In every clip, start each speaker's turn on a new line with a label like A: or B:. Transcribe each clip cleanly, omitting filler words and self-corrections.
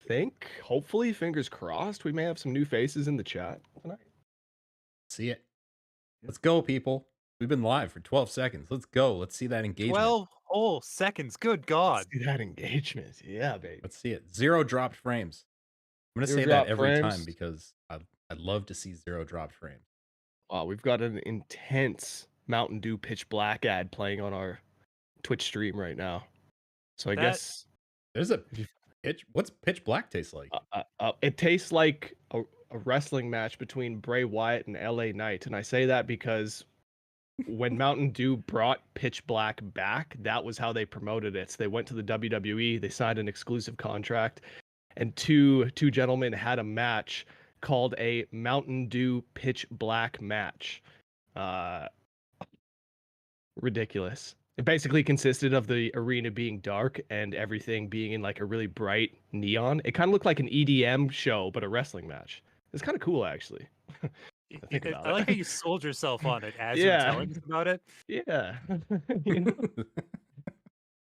A: think, hopefully, fingers crossed, we may have some new faces in the chat tonight.
B: See it. Let's go, people. We've been live for 12 seconds. Let's go. Let's see that engagement.
C: 12 whole seconds. Good
A: Let's
C: God.
A: see that engagement. Yeah, baby.
B: Let's see it. 0 dropped frames. I'm going to
A: Zero
B: say that
A: drop
B: every time
A: frames.
B: because I'd love to see 0 dropped frames.
A: Wow, we've got an intense Mountain Dew Pitch Black ad playing on our Twitch stream right now. So I
C: That
A: guess
B: There's a pitch. What's pitch black taste like?
A: it tastes like a wrestling match between Bray Wyatt and LA Knight. And I say that because when Mountain Dew brought Pitch Black back, that was how they promoted it. So they went to the WWE, they signed an exclusive contract, and two gentlemen had a match called a Mountain Dew Pitch Black match. Ridiculous. It basically consisted of the arena being dark and everything being in like a really bright neon. It kind of looked like an EDM show, but a wrestling match. It's kind of cool, actually. Think about
C: I like how
A: it.
C: you sold yourself on it as you were
A: Yeah,
C: telling us about it.
A: yeah. you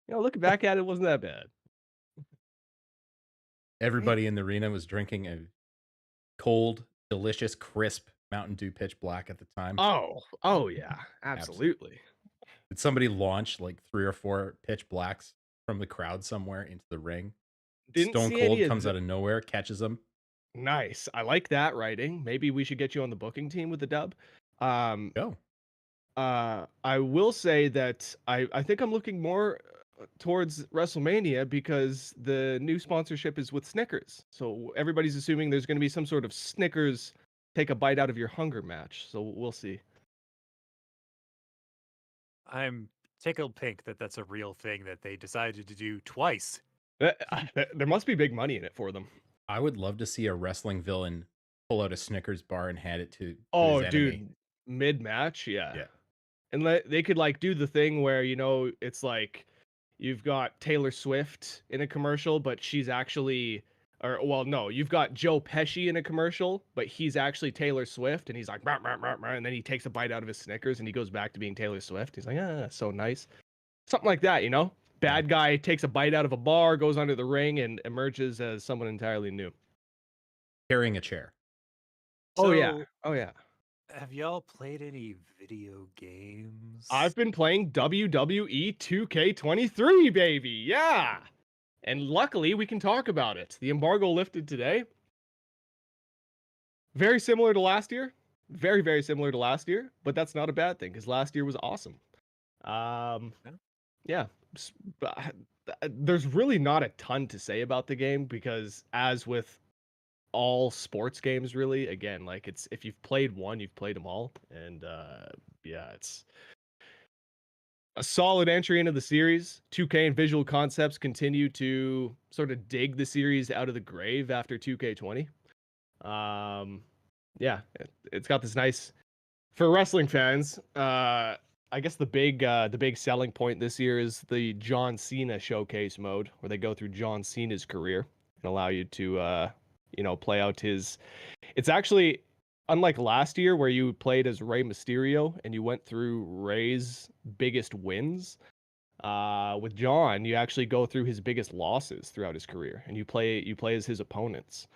A: know, looking back at it, wasn't that bad.
B: Everybody in the arena was drinking a cold, delicious, crisp Mountain Dew Pitch Black at the time.
A: Oh yeah, absolutely.
B: Did somebody launch like 3 or 4 Pitch Blacks from the crowd somewhere into the ring?
A: Didn't
B: Stone
A: see any
B: Cold
A: of
B: comes out of nowhere, catches them.
A: Nice. I like that writing. Maybe we should get you on the booking team with the dub. Um,
B: Go.
A: I will say that I think I'm looking more towards WrestleMania because the new sponsorship is with Snickers. So everybody's assuming there's going to be some sort of Snickers take a bite out of your hunger match. So we'll see.
C: I'm tickled pink that that's a real thing that they decided to do twice.
A: There must be big money in it for them.
B: I would love to see a wrestling villain pull out a Snickers bar and hand it to his
A: Oh,
B: enemy.
A: dude, mid-match, yeah.
B: Yeah.
A: And they could like do the thing where, it's like you've got Taylor Swift in a commercial, but she's actually, or well, no, you've got Joe Pesci in a commercial, but he's actually Taylor Swift, and he's like, "Rah, rah, rah, rah," and then he takes a bite out of his Snickers and he goes back to being Taylor Swift. He's like, ah, so nice. Something like that, you know? Bad guy takes a bite out of a bar, goes under the ring, and emerges as someone entirely new.
B: Carrying a chair.
A: Oh, yeah.
C: So,
A: Oh, yeah.
C: have y'all played any video games?
A: I've been playing WWE 2K23, baby. Yeah. And luckily, we can talk about it. The embargo lifted today. Very similar to last year. Very, very similar to last year. But that's not a bad thing because last year was awesome. Yeah. There's really not a ton to say about the game because, as with all sports games, really, again, like if you've played one, you've played them all. And yeah, it's a solid entry into the series. 2K and Visual Concepts continue to sort of dig the series out of the grave after 2K20. Yeah, it's got this nice for wrestling fans. I guess the big selling point this year is the John Cena showcase mode, where they go through John Cena's career and allow you to play out his. It's actually unlike last year where you played as Rey Mysterio and you went through Rey's biggest wins. With John, you actually go through his biggest losses throughout his career, and you play as his opponents,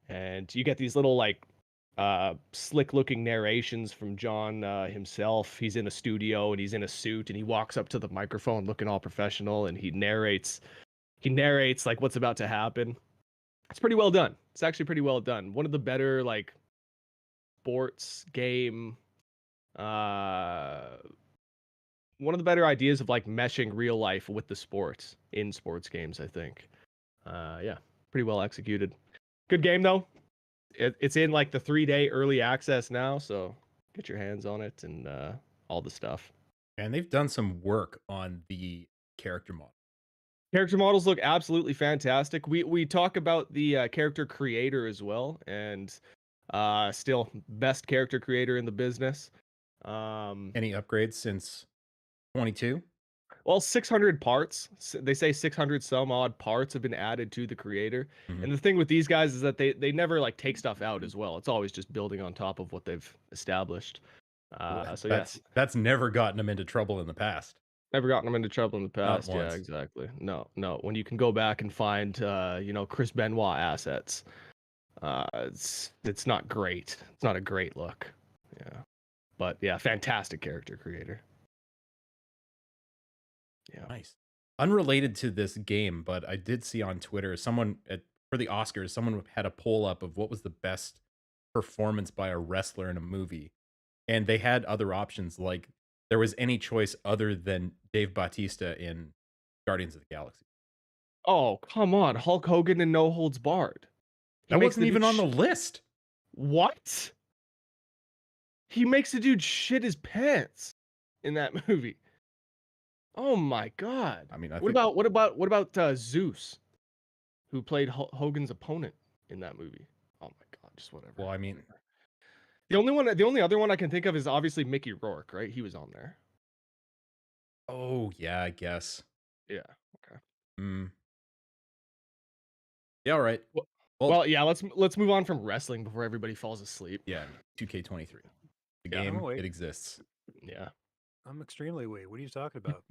A: and you get these little like slick looking narrations from John himself. He's in a studio and he's in a suit and he walks up to the microphone looking all professional and he narrates like what's about to happen. It's pretty well done. It's actually pretty well done. One of the better like sports game one of the better ideas of like meshing real life with the sports in sports games, I think. Yeah, pretty well executed. Good game though. It's in like the 3-day early access now, so get your hands on it and all the stuff.
B: And they've done some work on the character model.
A: Character models look absolutely fantastic. We talk about the character creator as well, and still best character creator in the business.
B: Any upgrades since 22?
A: Well, 600 parts. They say 600 some odd parts have been added to the creator.
B: Mhm.
A: And the thing with these guys is that they never like take stuff out as well. It's always just building on top of what they've established. So yes,
B: That's never gotten them into trouble in the past.
A: Never gotten them into trouble in the
B: Not
A: past. Yeah,
B: once.
A: exactly. No, no. When you can go back and find, Chris Benoit assets, it's not great. It's not a great look. Yeah, but yeah, fantastic character creator. Yeah.
B: Nice. Unrelated to this game, but I did see on Twitter for the Oscars, someone had a poll up of what was the best performance by a wrestler in a movie. And they had other options, like there was any choice other than Dave Bautista in Guardians of the Galaxy.
A: Oh, come on, Hulk Hogan and No Holds Barred. He
B: That
A: makes
B: wasn't
A: the dude
B: even on the list.
A: What? He makes the dude shit his pants in that movie. Oh my god.
B: I mean, I
A: What
B: think
A: about Zeus, who played Hogan's opponent in that movie? Oh my god, just whatever.
B: well, I mean,
A: The only other one I can think of is obviously Mickey Rourke, right? He was on there.
B: oh yeah, I guess.
A: Yeah. Okay.
B: Mm. Yeah, all right.
A: Well,
B: Well,
A: well, yeah. Let's move on from wrestling before everybody falls asleep.
B: yeah, 2K23. The
A: Yeah.
C: I'm
B: game,
C: awake.
B: it exists.
A: Yeah.
C: I'm extremely awake. What are you talking about?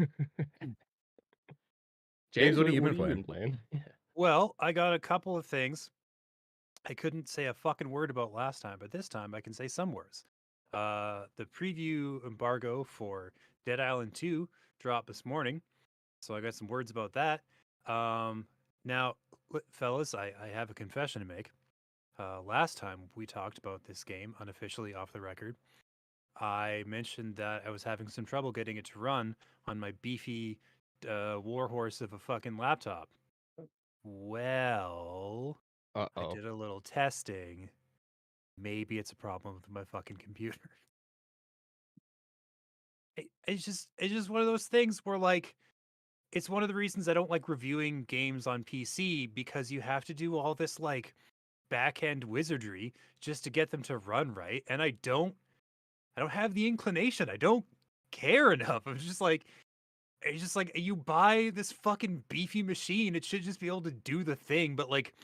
B: James, what have you
A: what
B: been
A: have you
B: playing?
A: been playing?
C: Well, I got a couple of things I couldn't say a fucking word about last time, but this time I can say some words. The preview embargo for Dead Island 2 dropped this morning, so I got some words about that. Now, fellas, I have a confession to make. Last time we talked about this game unofficially off the record, I mentioned that I was having some trouble getting it to run on my beefy warhorse of a fucking laptop. Well, I
A: Uh-oh.
C: did a little testing. Maybe it's a problem with my fucking computer. It's just one of those things where like it's one of the reasons I don't like reviewing games on PC because you have to do all this like back end wizardry just to get them to run right, and I don't have the inclination. I don't care enough. It's just like you buy this fucking beefy machine, it should just be able to do the thing, but like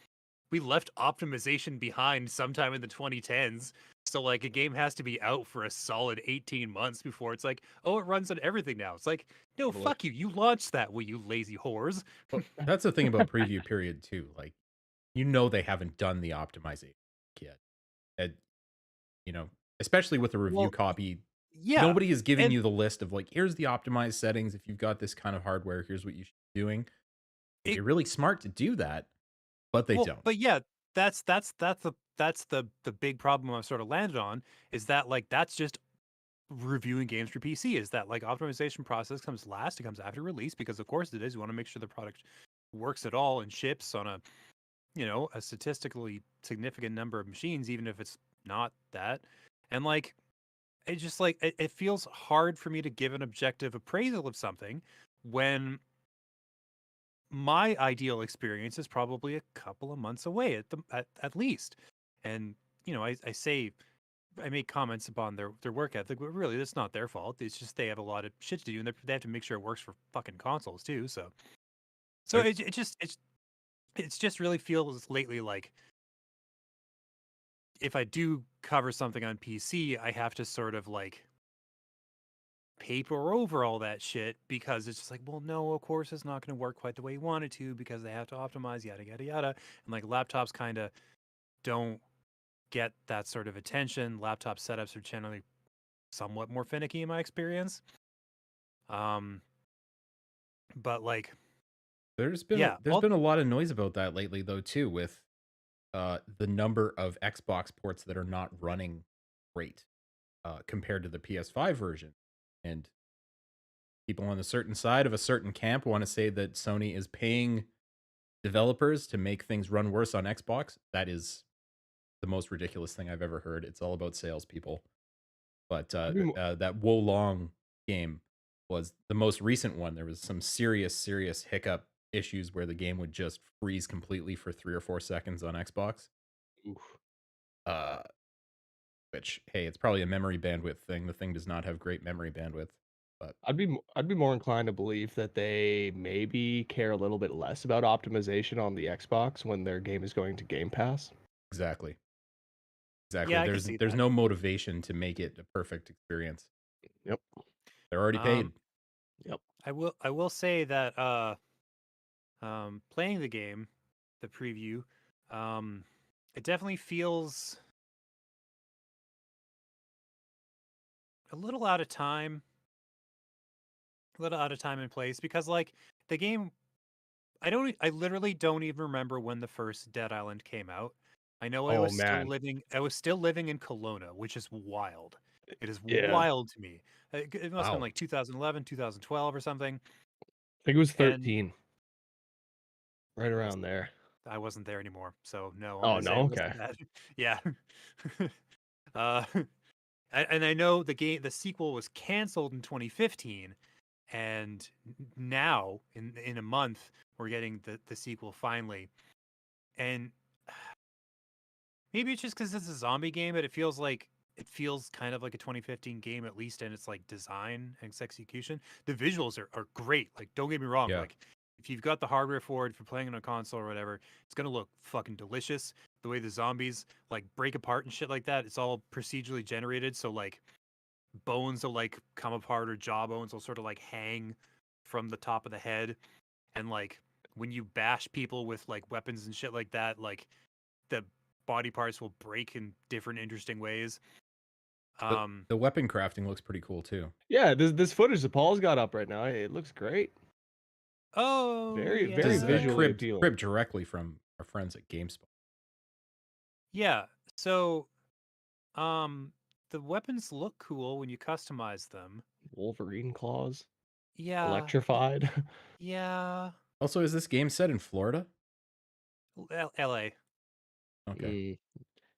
C: we left optimization behind sometime in the 2010s. So like a game has to be out for a solid 18 months before it's like, oh, it runs on everything now. It's like, no,
A: Totally.
C: fuck you. You launched that, will you lazy whores?
B: Well, that's the thing about preview period too. Like, they haven't done the optimization yet. And, especially with a review
C: Well,
B: copy,
C: yeah.
B: nobody is giving
C: And
B: you the list of like, here's the optimized settings. If you've got this kind of hardware, here's what you should be doing. It'd be
C: it,
B: really smart to do that, but they don't.
C: but yeah, that's the big problem I've sort of landed on is that like that's just reviewing games for PC is that like optimization process comes last, it comes after release because of course it is. You want to make sure the product works at all and ships on a statistically significant number of machines, even if it's not that. And like it just like it feels hard for me to give an objective appraisal of something when my ideal experience is probably a couple of months away at least. And I say I make comments upon their work ethic, but really that's not their fault. It's just they have a lot of shit to do, and they have to make sure it works for fucking consoles too. So
B: Right.
C: it's just really feels lately like if I do cover something on PC, I have to sort of like paper over all that shit because it's just like, well, no, of course it's not going to work quite the way you want it to because they have to optimize yada yada yada, and like laptops kind of don't get that sort of attention. Laptop setups are generally somewhat more finicky in my experience. But like,
B: There's been
C: yeah,
B: there's been a lot of noise about that lately though too, with the number of Xbox ports that are not running great compared to the PS5 version. And people on a certain side of a certain camp want to say that Sony is paying developers to make things run worse on Xbox. That is the most ridiculous thing I've ever heard. It's all about salespeople. But
A: I'd be mo-
B: that Wo Long game was the most recent one. There was some serious hiccup issues where the game would just freeze completely for 3 or 4 seconds on Xbox.
A: Oof.
B: Uh, which, hey, it's probably a memory bandwidth thing. The thing does not have great memory bandwidth, but
A: I'd be more inclined to believe that they maybe care a little bit less about optimization on the Xbox when their game is going to Game Pass.
B: exactly. Exactly.
C: yeah, I can
B: There's
C: see
B: there's
C: that.
B: no motivation to make it a perfect experience.
A: Yep.
B: They're already paid.
A: Yep.
C: I will say that playing the game, the preview, it definitely feels a little out of time, a little out of time and place because like the game I literally don't even remember when the first Dead Island came out. I know
A: Oh man.
C: I was still living in Kelowna, which is wild. It is
A: Yeah.
C: wild to me. It must have been
B: Wow.
C: like 2011, 2012 or something.
A: I think it was
C: And
A: 13, right
C: I was
A: around there.
C: I wasn't there anymore. So no, I'm
A: Oh
C: gonna say
A: no,
C: it
A: okay.
C: wasn't that. Yeah. uh and I know the sequel was canceled in 2015, and now in a month we're getting the sequel finally. And maybe it's just because it's a zombie game, but it feels kind of like a 2015 game, at least in its like design and its execution. The visuals are great. Like, don't get me wrong.
B: Yeah.
C: Like, if you've got the hardware for it, if you're playing on a console or whatever, it's gonna look fucking delicious. The way the zombies like break apart and shit like that, it's all procedurally generated. So like bones will like come apart or jaw bones will sort of like hang from the top of the head, and like when you bash people with like weapons and shit like that, like the body parts will break in different interesting ways.
B: The
C: Um,
B: the weapon crafting looks pretty cool too.
A: Yeah, this footage that Paul's got up right now, it looks great.
C: oh
A: Very,
C: yeah,
A: very
B: This is
A: visually appealing.
B: cribbed directly from our friends at GameSpot.
C: yeah. So, um, the weapons look cool when you customize them.
A: Wolverine claws,
C: Yeah,
A: electrified.
C: yeah.
B: Also, is this game set in Florida?
C: L.A.
B: Okay.
A: Mm,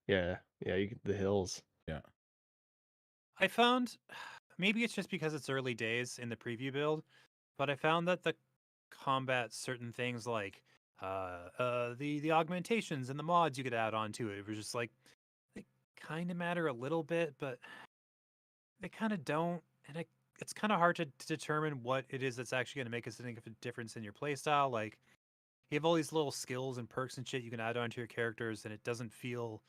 A: yeah, yeah, the hills.
B: Yeah.
C: I found maybe it's just because it's early days in the preview build, but I found that the combat certain things like the augmentations and the mods you could add on to it was just like they kind of matter a little bit, but they kind of don't, and it's kind of hard to determine what it is that's actually going to make a significant difference in your playstyle. Like you have all these little skills and perks and shit you can add onto your characters, and it doesn't feel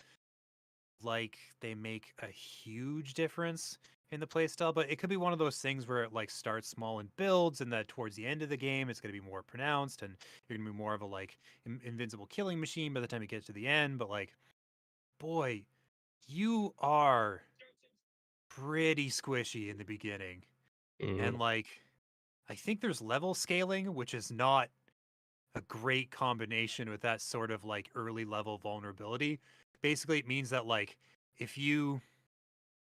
C: like they make a huge difference in the playstyle. But it could be one of those things where it like starts small and builds, and that towards the end of the game it's going to be more pronounced, and you're going to be more of a like invincible killing machine by the time you get to the end. But like, boy, you are pretty squishy in the beginning. And
A: Mhm.
C: like, I think there's level scaling, which is not a great combination with that sort of like early level vulnerability. Basically, it means that like if you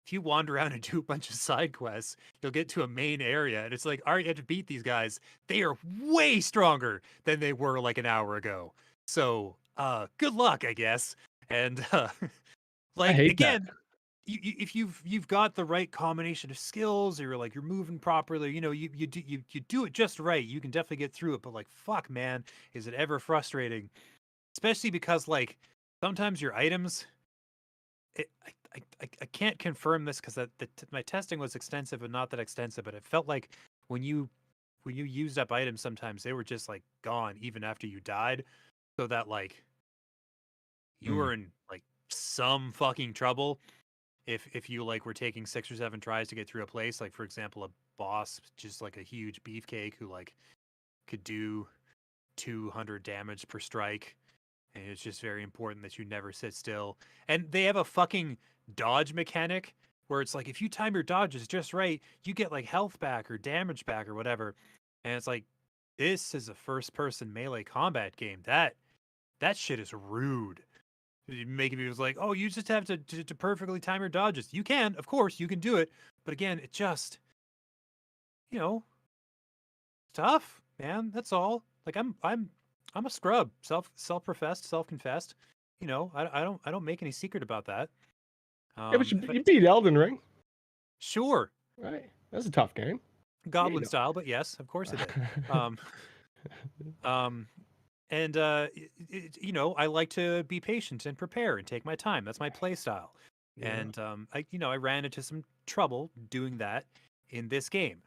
C: if you wander around and do a bunch of side quests, you'll get to a main area and it's like, all right, you have to beat these guys. They are way stronger than they were like an hour ago. So good luck, I guess. And
A: I
C: like
A: hate that.
C: again, if you've got the right combination of skills, or you're like you're moving properly, you know, you do it just right, you can definitely get through it. But like, fuck, man, is it ever frustrating? Especially because like sometimes your items, I can't confirm this because my testing was extensive and not that extensive, but it felt like when you used up items, sometimes they were just like gone even after you died, so that like you
B: Mm.
C: were in like some fucking trouble if you like were taking 6 or 7 tries to get through a place. Like for example, a boss just like a huge beefcake who like could do 200 damage per strike, and it's just very important that you never sit still. And they have a fucking dodge mechanic where it's like if you time your dodges just right, you get like health back or damage back or whatever. And it's like, this is a first person melee combat game. That shit is rude. Making me was like, oh, you just have to perfectly time your dodges. You can, of course, you can do it, but again, it just, you know, tough, man. That's all. Like I'm a scrub, self-professed, self-confessed. You know, I don't make any secret about that.
A: Yeah, but
C: If I,
A: you beat Elden Ring,
C: sure,
A: right? That's a tough game. Yeah, you
C: Goblin
A: know.
C: style, but yes, of course it did. Um, um, and you know, I like to be patient and prepare and take my time. That's my play style.
A: Yeah.
C: And I ran into some trouble doing that in this game.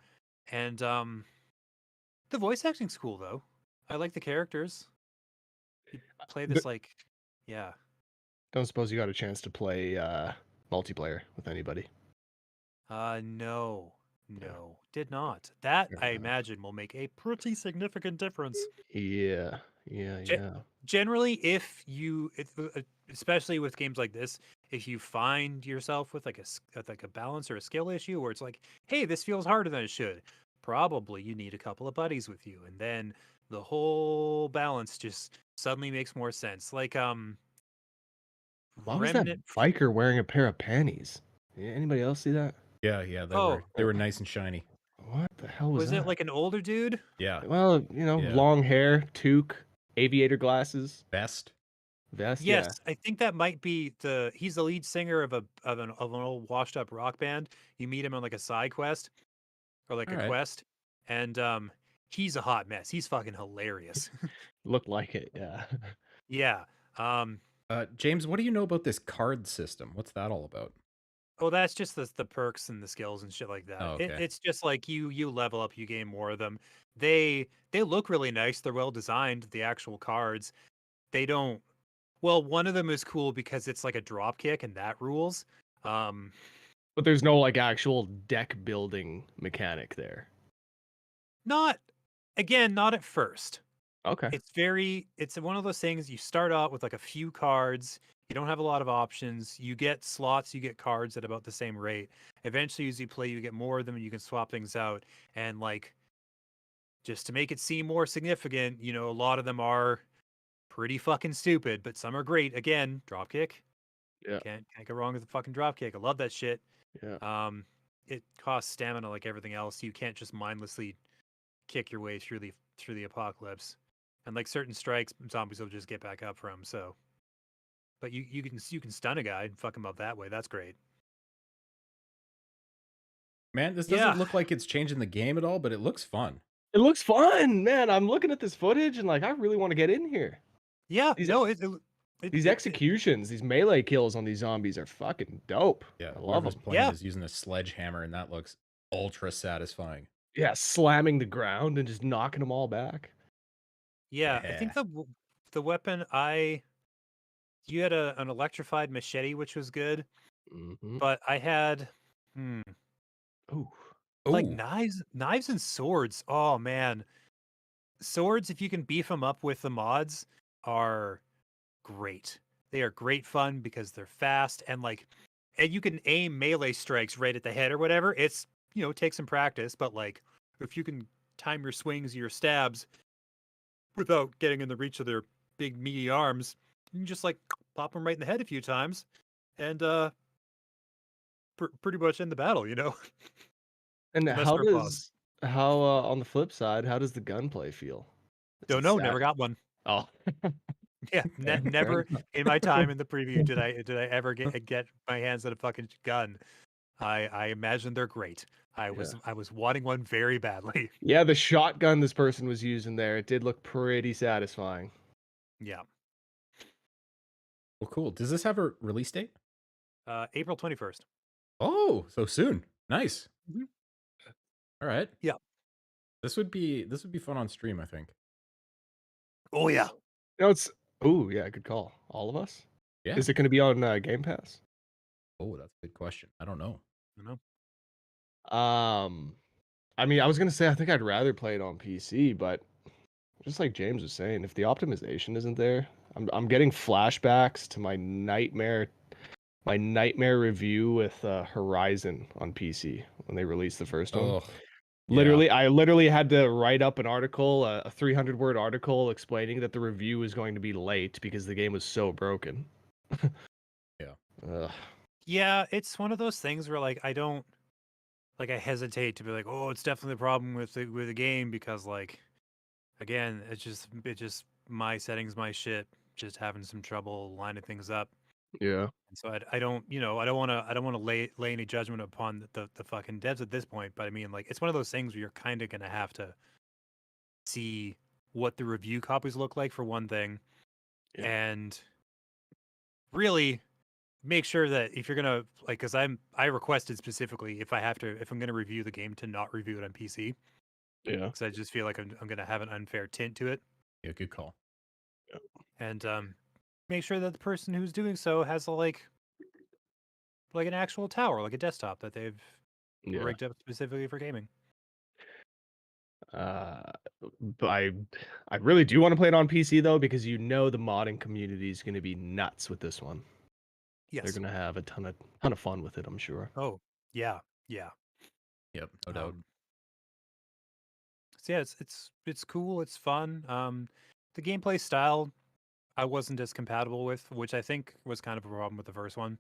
C: And the voice acting's cool though. I like the characters. You play
A: D-
C: this like, yeah.
A: Don't suppose you got a chance to play multiplayer with anybody?
C: No, No, did not. That I
A: Yeah.
C: imagine will make a pretty significant difference.
A: Yeah. Yeah.
C: Ge-
A: Yeah.
C: Generally, especially with games like this, if you find yourself with like a balance or a skill issue where it's like, hey, this feels harder than it should, probably you need a couple of buddies with you, and then the whole balance just suddenly makes more sense. Like
A: Why was that
C: Remnant.
A: biker wearing a pair of panties? Anybody else see that?
B: Yeah, they
C: Oh,
B: were nice and shiny.
A: What the hell was
C: was it
A: that?
C: like an older dude?
B: Yeah,
A: Well,
B: yeah.
A: long hair, toque, aviator glasses,
B: Best.
A: vest.
C: Yes,
A: Yeah.
C: I think that might be he's the lead singer of an old washed up rock band. You meet him on like a side quest or like
B: All
C: a
B: right.
C: quest, and he's a hot mess. He's fucking hilarious.
A: Looked like it. Yeah.
C: Yeah. Um
B: James, what do you know about this card system? What's that all about?
C: oh, that's just the perks and the skills and shit like that.
B: Oh,
C: It,
B: okay.
C: it's just like you level up, you gain more of them. They look really nice. They're well designed, the actual cards. They don't Well, one of them is cool because it's like a drop kick and that rules. Um
A: But there's no like actual deck building mechanic there.
C: Not again, not at first.
A: Okay.
C: It's one of those things you start out with like a few cards. You don't have a lot of options. You get slots, you get cards at about the same rate. Eventually, as you play, you get more of them and you can swap things out. And like just to make it seem more significant, a lot of them are pretty fucking stupid, but some are great. Again, dropkick.
A: Yeah.
C: Can't go wrong with the fucking dropkick. I love that shit.
A: Yeah.
C: It costs stamina like everything else. You can't just mindlessly kick your way through the apocalypse. And like certain strikes, zombies will just get back up from. So, but you can stun a guy and fuck him up that way. That's great.
B: Man, this
C: Yeah,
B: doesn't look like it's changing the game at all, but it looks fun.
A: It looks fun, man. I'm looking at this footage and like I really want to get in here.
C: yeah.
A: These
C: No, it,
A: these
C: it, it
A: executions, these melee kills on these zombies are fucking dope.
B: Yeah,
A: I love
B: whoever's
A: them.
B: playing
C: yeah,
B: is using a sledgehammer, and that looks ultra satisfying.
A: Yeah, slamming the ground and just knocking them all back.
C: yeah. I
B: Yeah.
C: think the weapon you had an electrified machete, which was good,
A: Mm-hmm.
C: but I had hmm,
A: Ooh.
C: like
B: Ooh,
C: knives and swords. Oh man, swords, if you can beef them up with the mods, are great. They are great fun because they're fast and you can aim melee strikes right at the head or whatever. It's take some practice, but like if you can time your swings, your stabs without getting in the reach of their big meaty arms, you can just like pop them right in the head a few times and pretty much end the battle.
A: And
C: Unless they're a boss.
A: how on the flip side, how does the gunplay feel? Is
C: Don't
A: it
C: know,
A: sad?
C: never got one.
A: Oh.
C: Yeah,
B: fair
C: never
B: enough.
C: in my time in the preview did I ever get my hands on a fucking gun. I imagine they're great. I
A: Yeah.
C: was wanting one very badly.
A: Yeah, the shotgun this person was using there, it did look pretty satisfying.
C: Yeah.
B: Well, cool. Does this have a release date?
C: April 21st.
B: Oh, so soon. Nice.
C: Mhm.
B: All right.
C: Yeah.
B: This would be fun on stream, I think.
C: Oh yeah.
A: It's ooh, yeah, good call. All of us?
B: Yeah.
A: Is it gonna be on Game Pass?
B: Oh, that's a good question. I don't know.
C: I know.
A: I mean, I was gonna say I think I'd rather play it on PC, but just like James was saying, if the optimization isn't there, I'm getting flashbacks to my nightmare review with Horizon on PC when they released the first one.
B: Oh, yeah.
A: I literally had to write up an article, a 300-word article explaining that the review was going to be late because the game was so broken.
B: Yeah.
A: Ugh.
C: Yeah, it's one of those things where like I hesitate to be like, oh, it's definitely a problem with the game because like again, it's just my settings, my shit, just having some trouble lining things up.
A: Yeah.
C: And so I don't, I don't want to lay any judgment upon the fucking devs at this point. But I mean, like, it's one of those things where you're kind of gonna have to see what the review copies look like for one thing,
A: Yeah.
C: and really make sure that if you're gonna like, because I requested specifically if I'm gonna review the game to not review it on PC
A: Yeah.
C: because I just feel like I'm gonna have an unfair tint to it,
B: Yeah, good call.
C: and make sure that the person who's doing so has like an actual tower, like a desktop that they've
A: Yeah.
C: rigged up specifically for gaming.
A: Uh, but I really do want to play it on PC though, because the modding community is going to be nuts with this one. They're
C: Yes.
A: going to have a ton of fun with it, I'm sure.
C: Oh, yeah, yeah.
B: Yep, no doubt.
C: So yeah, it's cool. It's fun. The gameplay style I wasn't as compatible with, which I think was kind of a problem with the first one.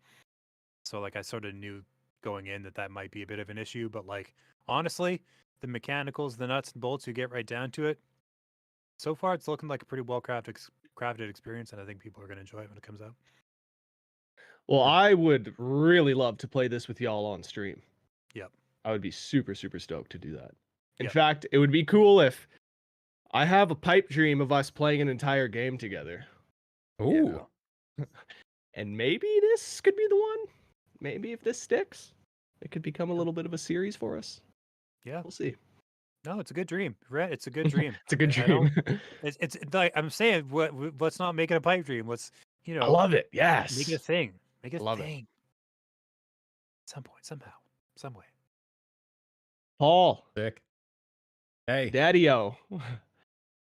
C: So like I sort of knew going in that might be a bit of an issue, but like honestly, the mechanicals, the nuts and bolts, you get right down to it. So far, it's looking like a pretty well crafted experience, and I think people are going to enjoy it when it comes out.
A: Well,
C: Yeah.
A: I would really love to play this with y'all on stream.
C: Yep.
A: I would be super, super stoked to do that. In
C: Yep.
A: fact, it would be cool if I have a pipe dream of us playing an entire game together.
B: Ooh,
A: And maybe this could be the one. Maybe if this sticks, it could become a little bit of a series for us.
C: Yeah.
A: We'll see.
C: No, it's a good dream. Right? It's a good dream.
A: It's a good
C: I don't.
A: dream.
C: It's like I'm saying. Let's not make it a pipe dream. Let's
A: I love it.
C: make it a
A: Yes.
C: thing. Make it a
A: Love it.
C: thing. At some point, somehow, some way.
A: Paul,
B: sick. Hey,
A: Daddy-O.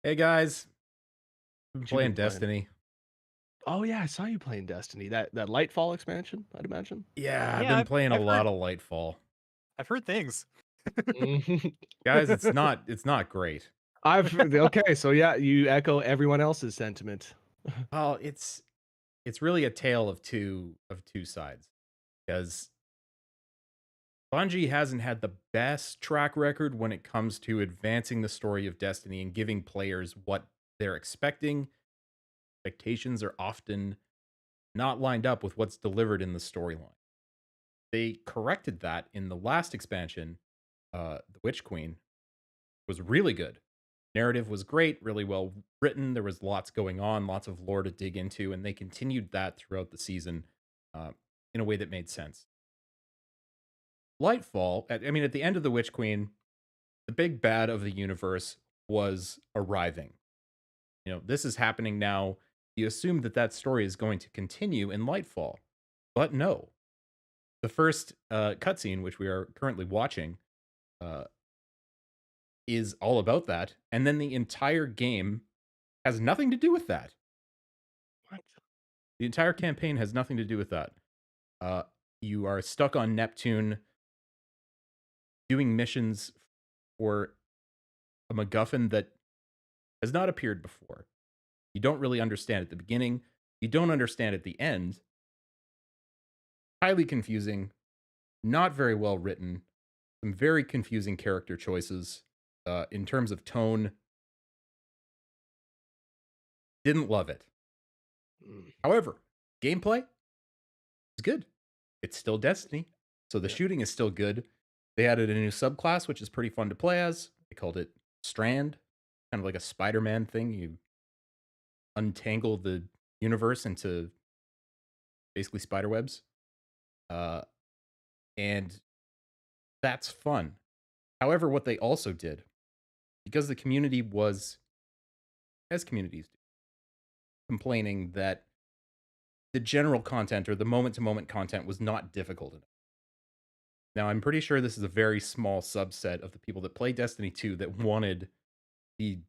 B: hey guys. Been
A: What you
B: playing
A: been playing?
B: Destiny.
A: Oh yeah, I saw you playing Destiny. That Lightfall expansion, I'd imagine.
B: Yeah, I've
C: Yeah,
B: been
C: I've-
B: playing a
C: I've heard-
B: lot of Lightfall.
C: I've heard things.
B: Guys, it's not great.
A: Okay, so yeah, you echo everyone else's sentiment.
B: Well, it's really a tale of two sides, because Bungie hasn't had the best track record when it comes to advancing the story of Destiny and giving players what they're expecting. Expectations are often not lined up with what's delivered in the storyline. They corrected that in the last expansion. The Witch Queen was really good. Narrative was great, really well written. There was lots going on, lots of lore to dig into, and they continued that throughout the season in a way that made sense. Lightfall, at the end of The Witch Queen, the big bad of the universe was arriving. This is happening now. You assume that story is going to continue in Lightfall, but no. The first cutscene, which we are currently watching, is all about that, and then the entire game has nothing to do with that.
A: What?
B: The entire campaign has nothing to do with that. You are stuck on Neptune doing missions for a MacGuffin that has not appeared before. You don't really understand at the beginning. You don't understand at the end. Highly confusing. Not very well written. Some very confusing character choices. In terms of tone, didn't love it. However, gameplay is good. It's still Destiny, so the shooting is still good. They added a new subclass, which is pretty fun to play as. They called it Strand, kind of like a Spider-Man thing. You untangle the universe into basically spider webs. And that's fun. However, what they also did, because the community was, as communities do, complaining that the general content or the moment-to-moment content was not difficult enough. Now, I'm pretty sure this is a very small subset of the people that play Destiny 2 that wanted the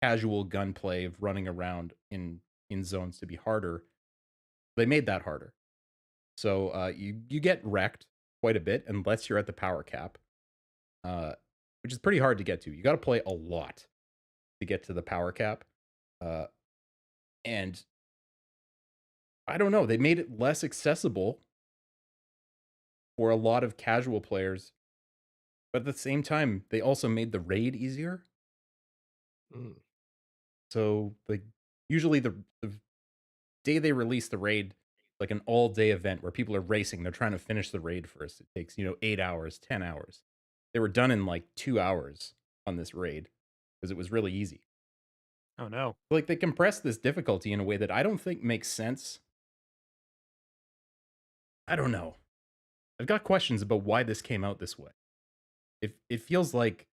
B: casual gunplay of running around in zones to be harder. They made that harder. So you get wrecked quite a bit unless you're at the power cap, which is pretty hard to get to. You got to play a lot to get to the power cap. And I don't know, they made it less accessible for a lot of casual players. But at the same time, they also made the raid easier. So, like, usually the day they release the raid, like an all-day event where people are racing, they're trying to finish the raid first. It takes, 8 hours, 10 hours. They were done in like 2 hours on this raid because it was really easy.
C: Oh no.
B: Like, they compressed this difficulty in a way that I don't think makes sense. I don't know. I've got questions about why this came out this way. It feels like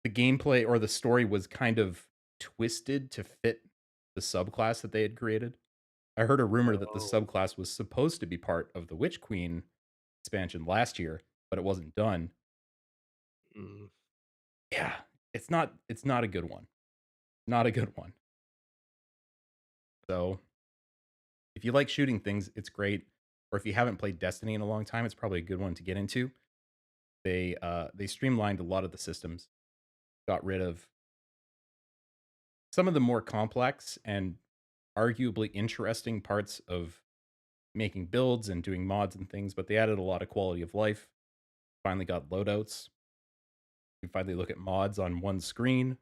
B: the gameplay or the story was kind of twisted to fit the subclass that they had created. I heard a rumor that the
C: Oh.
B: subclass was supposed to be part of the Witch Queen expansion last year, but it wasn't done.
A: Mm.
B: Yeah, it's not a good one. Not a good one. So if you like shooting things, it's great. Or if you haven't played Destiny in a long time, it's probably a good one to get into. They streamlined a lot of the systems, got rid of some of the more complex and arguably interesting parts of making builds and doing mods and things, but they added a lot of quality of life. Finally got loadouts. You finally look at mods on one screen.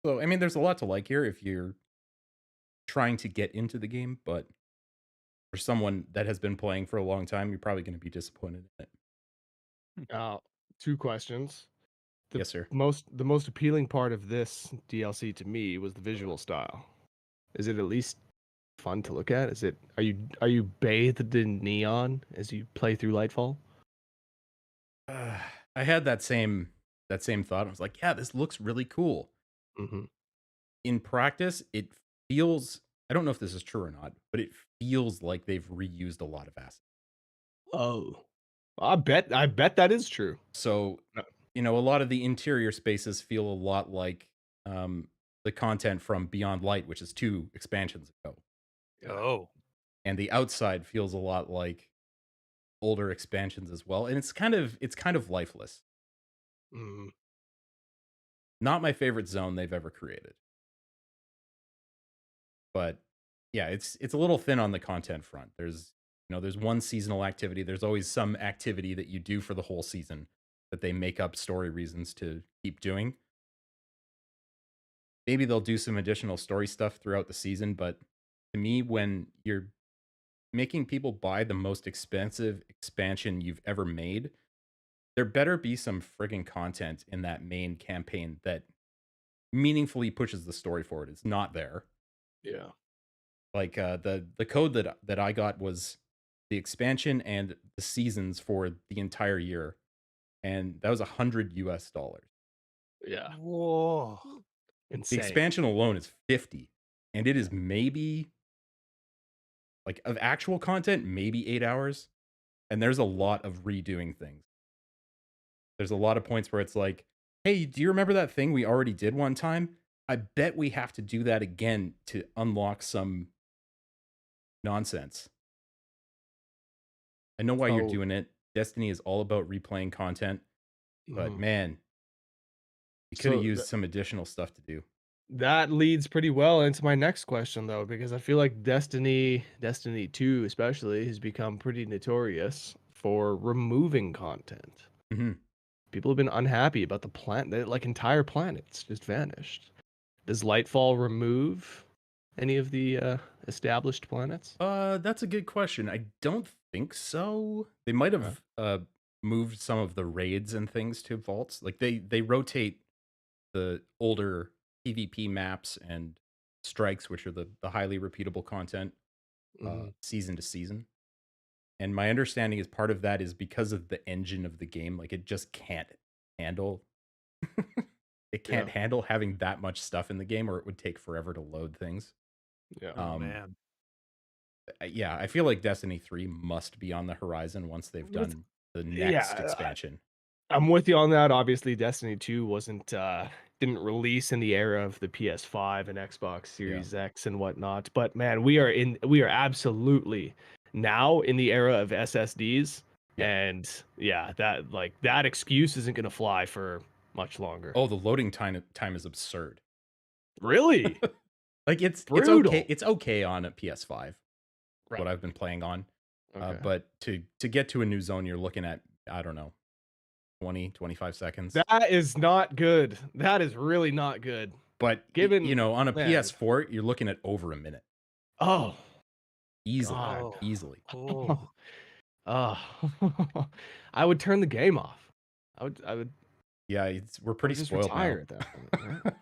B: So, I mean, there's a lot to like here if you're trying to get into the game, but for someone that has been playing for a long time, you're probably going to be disappointed in it.
A: Uh, two questions. The
B: Yes, sir.
A: the most appealing part of this DLC to me was the visual style. Is it at least fun to look at? Are you bathed in neon as you play through Lightfall?
B: I had that same thought. I was like, yeah, this looks really cool.
A: Mm-hmm.
B: In practice, it feels, I don't know if this is true or not, but it feels like they've reused a lot of assets.
A: Oh, I bet that is true.
B: So,
A: Uh,
B: a lot of the interior spaces feel a lot like the content from Beyond Light, which is 2 expansions ago.
C: Oh,
B: And the outside feels a lot like older expansions as well. And it's kind of lifeless.
A: Mm,
B: Not my favorite zone they've ever created. But yeah, it's a little thin on the content front. There's one seasonal activity. There's always some activity that you do for the whole season that they make up story reasons to keep doing. Maybe they'll do some additional story stuff throughout the season, but to me, when you're making people buy the most expensive expansion you've ever made, there better be some friggin' content in that main campaign that meaningfully pushes the story forward. It's not there.
A: yeah.
B: Like the code that I got was the expansion and the seasons for the entire year, and that was $100.
A: Yeah.
C: whoa!
B: The
A: Insane.
B: expansion alone is 50, and it is maybe like of actual content, maybe 8 hours, and there's a lot of redoing things. There's a lot of points where it's like, hey, do you remember that thing we already did one time? I bet we have to do that again to unlock some nonsense. I know why you're
A: So,
B: doing it. Destiny is all about replaying content, but
A: mhm.
B: man, you could have
A: So
B: used some additional stuff to do.
A: that leads pretty well into my next question though, because I feel like Destiny 2 especially has become pretty notorious for removing content.
B: Hmm.
A: People have been unhappy about the planet, like entire planets just vanished. Does Lightfall remove any of the established planets?
B: That's a good question. I don't think so. They might
A: Okay.
B: have moved some of the raids and things to vaults. Like they rotate the older PvP maps and strikes, which are the highly repeatable content,
A: Mhm.
B: season to season. And my understanding is part of that is because of the engine of the game. Like it just can't handle it
A: Yeah.
B: can't handle having that much stuff in the game, or it would take forever to load things.
A: Yeah.
C: Oh
B: Um,
C: man,
B: yeah, I feel like Destiny 3 must be on the horizon once they've
A: With-
B: done the
A: Yeah,
B: next expansion.
A: I'm with you on that. Obviously, Destiny 2 didn't release in the era of the PS5 and Xbox Series X and whatnot. But man, we are absolutely now in the era of SSDs.
B: Yeah.
A: And yeah, that excuse isn't gonna fly for much longer.
B: Oh, the loading time is absurd.
A: Really?
B: Like it's
A: Brutal.
B: okay. It's okay on a PS5.
A: Right.
B: What I've been playing on.
A: Okay.
B: But to get to a new zone, you're looking at, I don't know, 20, 25 seconds.
A: That is not good. That is really not good.
B: But
A: Given
B: on a
A: man.
B: PS4, you're looking at over a minute.
A: Oh,
B: Easily.
A: God.
B: Easily.
C: oh,
A: Oh, I would turn the game off. I would
B: Yeah, we're pretty
A: just
B: spoiled
A: retire
B: now.
A: at that point, right?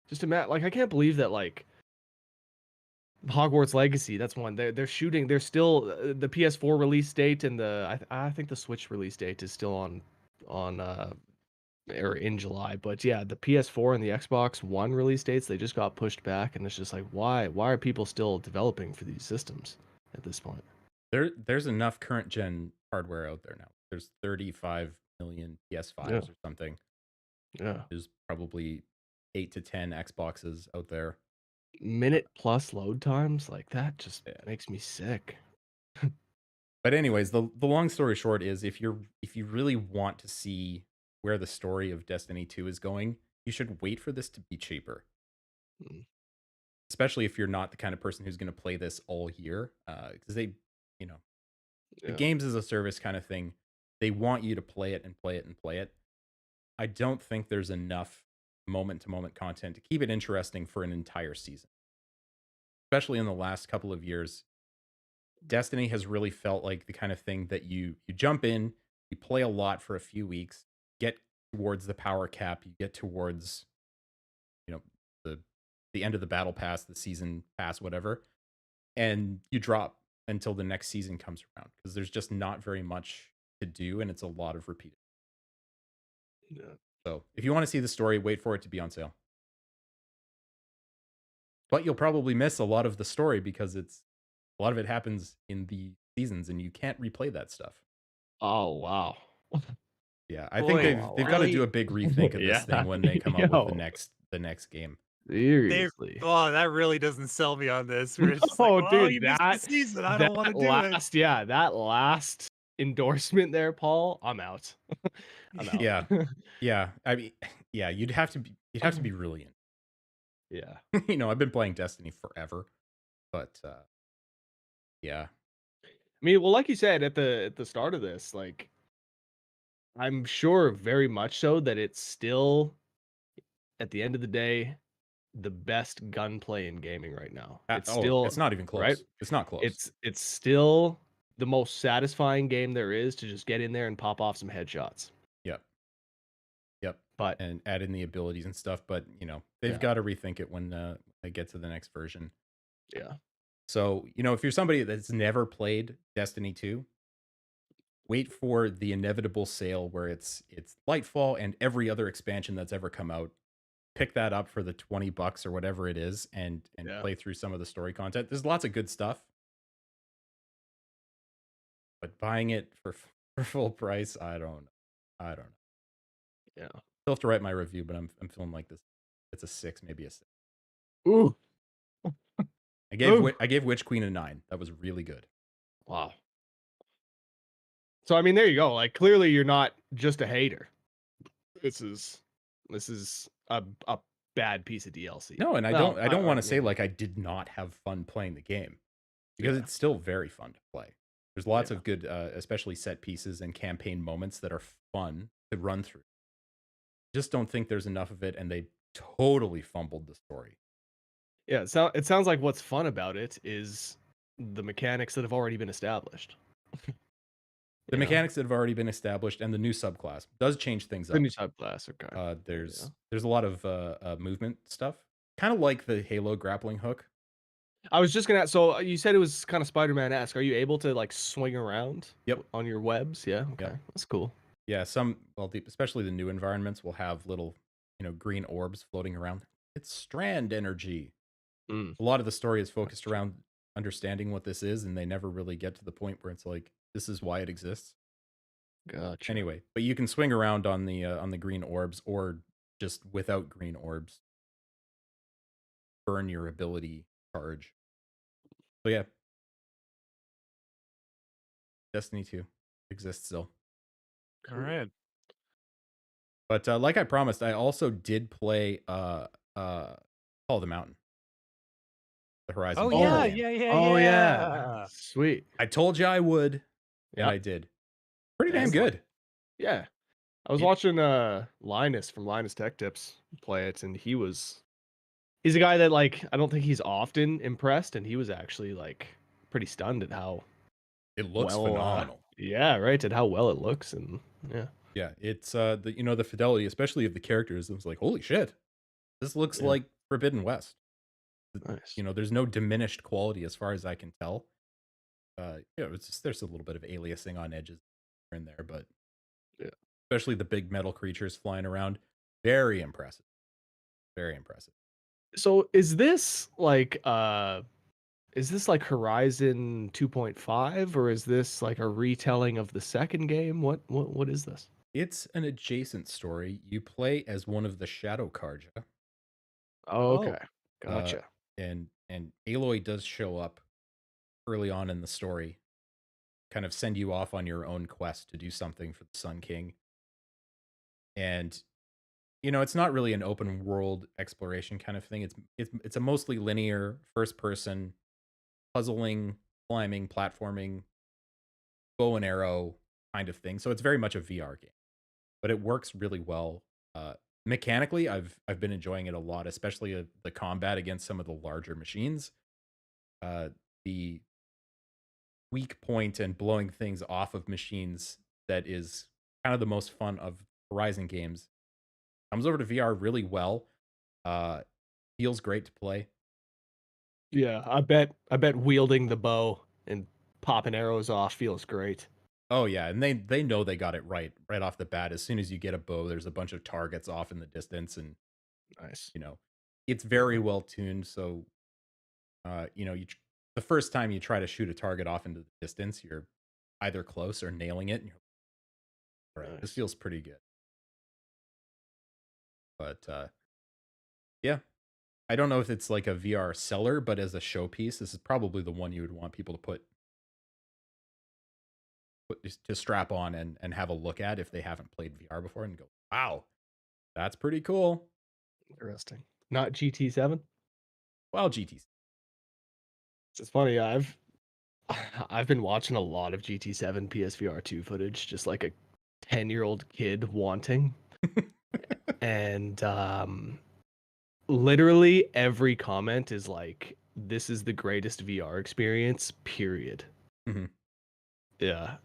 A: Just imagine, like, I can't believe that, like, Hogwarts Legacy. That's one. They're shooting. They're still the PS4 release date and I think the Switch release date is still on or in July. But yeah, the PS4 and the Xbox One release dates they just got pushed back, and it's just like why are people still developing for these systems at this point?
B: there's enough current gen hardware out there now. There's 35 million PS5s
A: Yeah.
B: or something.
A: Yeah.
B: There's probably 8 to 10 Xboxes out there.
A: Minute plus load times like that just
B: Yeah.
A: makes me sick.
B: But anyways, the long story short is if you really want to see where the story of Destiny 2 is going, you should wait for this to be cheaper.
A: Mm.
B: Especially if you're not the kind of person who's going to play this all year, because they, you know, the
A: Yeah.
B: games as a service kind of thing, they want you to play it and play it and play it. I don't think there's enough moment to moment content to keep it interesting for an entire season. Especially in the last couple of years, Destiny has really felt like the kind of thing that you jump in, you play a lot for a few weeks, get towards the power cap, you get towards, you know, the end of the battle pass, the season pass, whatever, and you drop until the next season comes around because there's just not very much to do and it's a lot of repeated.
A: Yeah.
B: So if you want to see the story, wait for it to be on sale. But you'll probably miss a lot of the story because a lot of it happens in the seasons and you can't replay that stuff.
A: Oh wow.
B: Yeah, I think
C: Boy,
B: they've got to do
C: really?
B: a big rethink of this
A: Yeah.
B: thing when they come out with
A: Yo.
B: the next game.
A: Seriously.
C: Oh, that really doesn't sell me on this. We're just
A: Oh,
C: like, oh,
A: dude,
C: you missed the season. I don't want to do it.
A: that last endorsement there, Paul. I'm out. I'm out.
B: Yeah. Yeah, I mean, yeah, you'd have to be really in.
A: Yeah.
B: You know, I've been playing Destiny forever, but yeah.
A: I mean, well, like you said at the start of this, like I'm sure very much so that it's still at the end of the day the best gunplay in gaming right now. It's still
B: It's not even close.
A: right.
B: It's not close.
A: It's still the most satisfying game there is to just get in there and pop off some headshots.
B: Yep. Yep.
A: But
B: And add in the abilities and stuff, but you know, they've
A: Yeah.
B: got to rethink it when they get to the next version.
A: yeah,
B: So, you know, if you're somebody that's never played Destiny 2, wait for the inevitable sale where it's Lightfall and every other expansion that's ever come out. Pick that up for the $20 or whatever it is and
A: Yeah.
B: play through some of the story content. There's lots of good stuff. But buying it for full price, I don't know.
A: yeah.
B: Still have to write my review, but I'm feeling like this. It's a 6, maybe a 6.
A: Ooh, Ooh.
B: I gave Witch Queen a 9. That was really good.
A: wow. So I mean, there you go. Like clearly, you're not just a hater. This is a bad piece of DLC.
B: No, and I
A: Well,
B: don't want to say
A: yeah.
B: like I did not have fun playing the game because
A: Yeah.
B: it's still very fun to play. There's lots
A: Yeah.
B: of good, especially set pieces and campaign moments that are fun to run through. Just don't think there's enough of it, and they totally fumbled the story.
A: Yeah, it sounds like what's fun about it is the mechanics that have already been established.
B: The
A: You know?
B: mechanics that have already been established and the new subclass does change things
A: The
B: up.
A: new subclass, okay.
B: There's a lot of movement stuff, kind of like the Halo grappling hook.
A: I was just gonna. So you said it was kind of Spider-Man-esque. Are you able to like swing around?
B: Yep.
A: On your webs? Yeah. Okay,
B: Yep.
A: that's cool.
B: Yeah, especially the new environments will have little, green orbs floating around. It's strand energy.
A: Mm,
B: A lot of the story is focused around understanding what this is, and they never really get to the point where it's like this is why it exists.
A: gotcha.
B: Anyway, but you can swing around on the green orbs or just without green orbs. Burn your ability charge. So yeah, Destiny 2 exists still.
C: All right.
B: But like I promised, I also did play Call of the Mountain, the Horizon.
C: Oh
B: Zero
C: yeah,
B: game.
C: yeah.
A: Oh yeah. Sweet.
B: I told you I would, and
A: Yeah.
B: I did. Pretty damn
A: Excellent.
B: good.
A: Yeah. I was
B: It-
A: watching Linus from Linus Tech Tips play it, and he's a guy that like I don't think he's often impressed, and he was actually like pretty stunned at how
B: It looks
A: well,
B: phenomenal.
A: yeah, right, at how well it looks, and yeah.
B: Yeah, it's the fidelity, especially of the characters. It was like, holy shit, this looks
A: Yeah.
B: like Forbidden West.
A: Nice.
B: There's no diminished quality as far as I can tell. It's just there's a little bit of aliasing on edges here and there, but
A: Yeah.
B: especially the big metal creatures flying around, very impressive. Very impressive.
A: So is this like is this like Horizon 2.5 or is this like a retelling of the second game? What is this?
B: It's an adjacent story. You play as one of the Shadow Carja,
A: Oh, okay.
C: Oh,
B: uh,
A: Gotcha.
B: and Aloy does show up early on in the story, kind of send you off on your own quest to do something for the Sun King. And it's not really an open world exploration kind of thing. It's a mostly linear first person puzzling, climbing, platforming, bow and arrow kind of thing. So it's very much a VR game, but it works really well. Uh, Mechanically, I've been enjoying it a lot, especially the combat against some of the larger machines. The weak point and blowing things off of machines that is kind of the most fun of Horizon games comes over to VR really well. Uh, Feels great to play.
A: Yeah, I bet wielding the bow and popping arrows off feels great.
B: Oh yeah, and they know they got it right off the bat. As soon as you get a bow, there's a bunch of targets off in the distance, and
A: Nice.
B: you know it's very well tuned. So the first time you try to shoot a target off into the distance, you're either close or nailing it. And you're all right. This
A: Nice.
B: feels pretty good. But yeah, I don't know if it's like a VR seller, but as a showpiece, this is probably the one you would want people to to strap on and have a look at if they haven't played VR before and go, wow, that's pretty cool.
A: Interesting. Not GT7?
B: Well, GT's.
A: It's funny, I've been watching a lot of GT7 PSVR 2 footage, just like a 10-year-old kid wanting. And literally every comment is like, this is the greatest VR experience, period.
B: Mhm.
A: Yeah,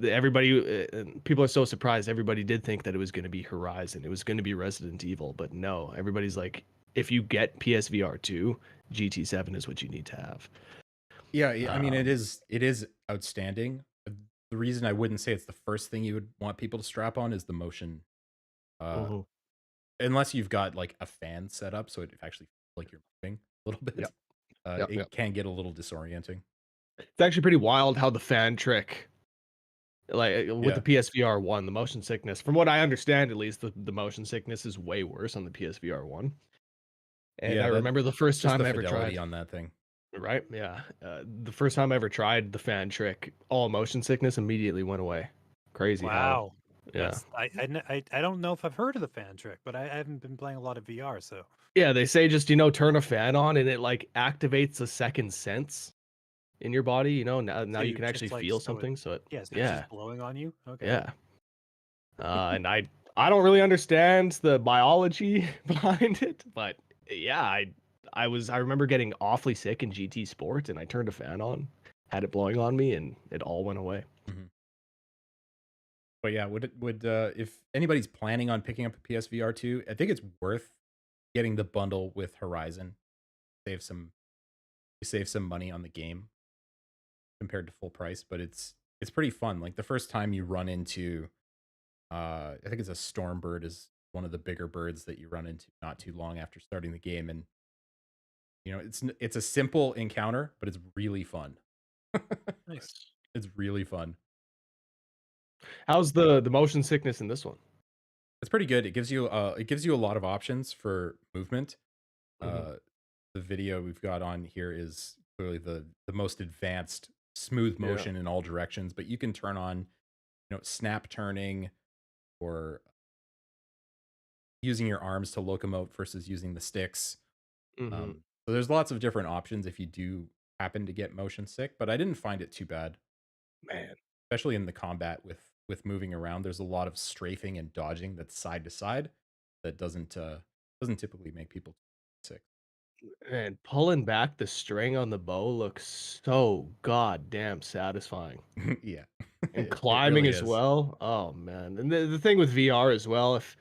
A: everybody. People are so surprised. Everybody did think that it was going to be Horizon. It was going to be Resident Evil, but no. Everybody's like, if you get PSVR 2, GT7 is what you need to have.
B: Yeah, I mean
A: Um,
B: it is outstanding. The reason I wouldn't say it's the first thing you would want people to strap on is the motion. Uh
A: mhm.
B: Unless you've got like a fan set up so it actually feels like you're moving a little bit.
A: Yep, yep,
B: It
A: yep.
B: can get a little disorienting.
A: It's actually pretty wild how the fan trick, like with the
B: Yeah.
A: PSVR 1, the motion sickness, from what I understand at least, the motion sickness is way worse on the PSVR 1. And I
B: Yeah,
A: remember the first
B: just
A: time
B: the
A: I ever
B: fidelity
A: tried.
B: on that thing.
A: Right? Yeah. The first time I ever tried the fan trick, all motion sickness immediately went away. Crazy how,
C: wow.
A: yeah.
C: I don't know if I've heard of the fan trick, but I haven't been playing a lot of VR, so
A: Yeah, they say just, turn a fan on and it like activates a second sense in your body, now
C: so
A: you
C: you
A: can actually
C: just like
A: feel something. So
C: yeah, so it's
A: yeah,
C: just blowing on you. Okay.
A: yeah. And I don't really understand the biology behind it, but yeah, I remember getting awfully sick in GT Sport and I turned a fan on, had it blowing on me and it all went away.
B: Mhm. But yeah, would if anybody's planning on picking up a PSVR 2, I think it's worth getting the bundle with Horizon. Save some you save some money on the game compared to full price, but it's pretty fun. Like the first time you run into I think it's a Stormbird is one of the bigger birds that you run into not too long after starting the game, and it's a simple encounter, but it's really fun.
C: Nice.
B: It's really fun.
A: How's the motion sickness in this one?
B: It's pretty good. It gives you a lot of options for movement.
A: Mhm.
B: Uh the video we've got on here is clearly the most advanced smooth
A: Yeah.
B: motion in all directions, but you can turn on, snap turning or using your arms to locomote versus using the sticks.
A: Mhm.
B: So there's lots of different options if you do happen to get motion sick, but I didn't find it too bad,
A: Man.
B: especially in the combat with moving around. There's a lot of strafing and dodging that's side to side that doesn't typically make people sick.
A: And pulling back the string on the bow looks so goddamn satisfying.
B: Yeah,
A: And
B: it
A: climbing
B: really
A: as
B: is.
A: well. Oh man. And the thing with VR as well, if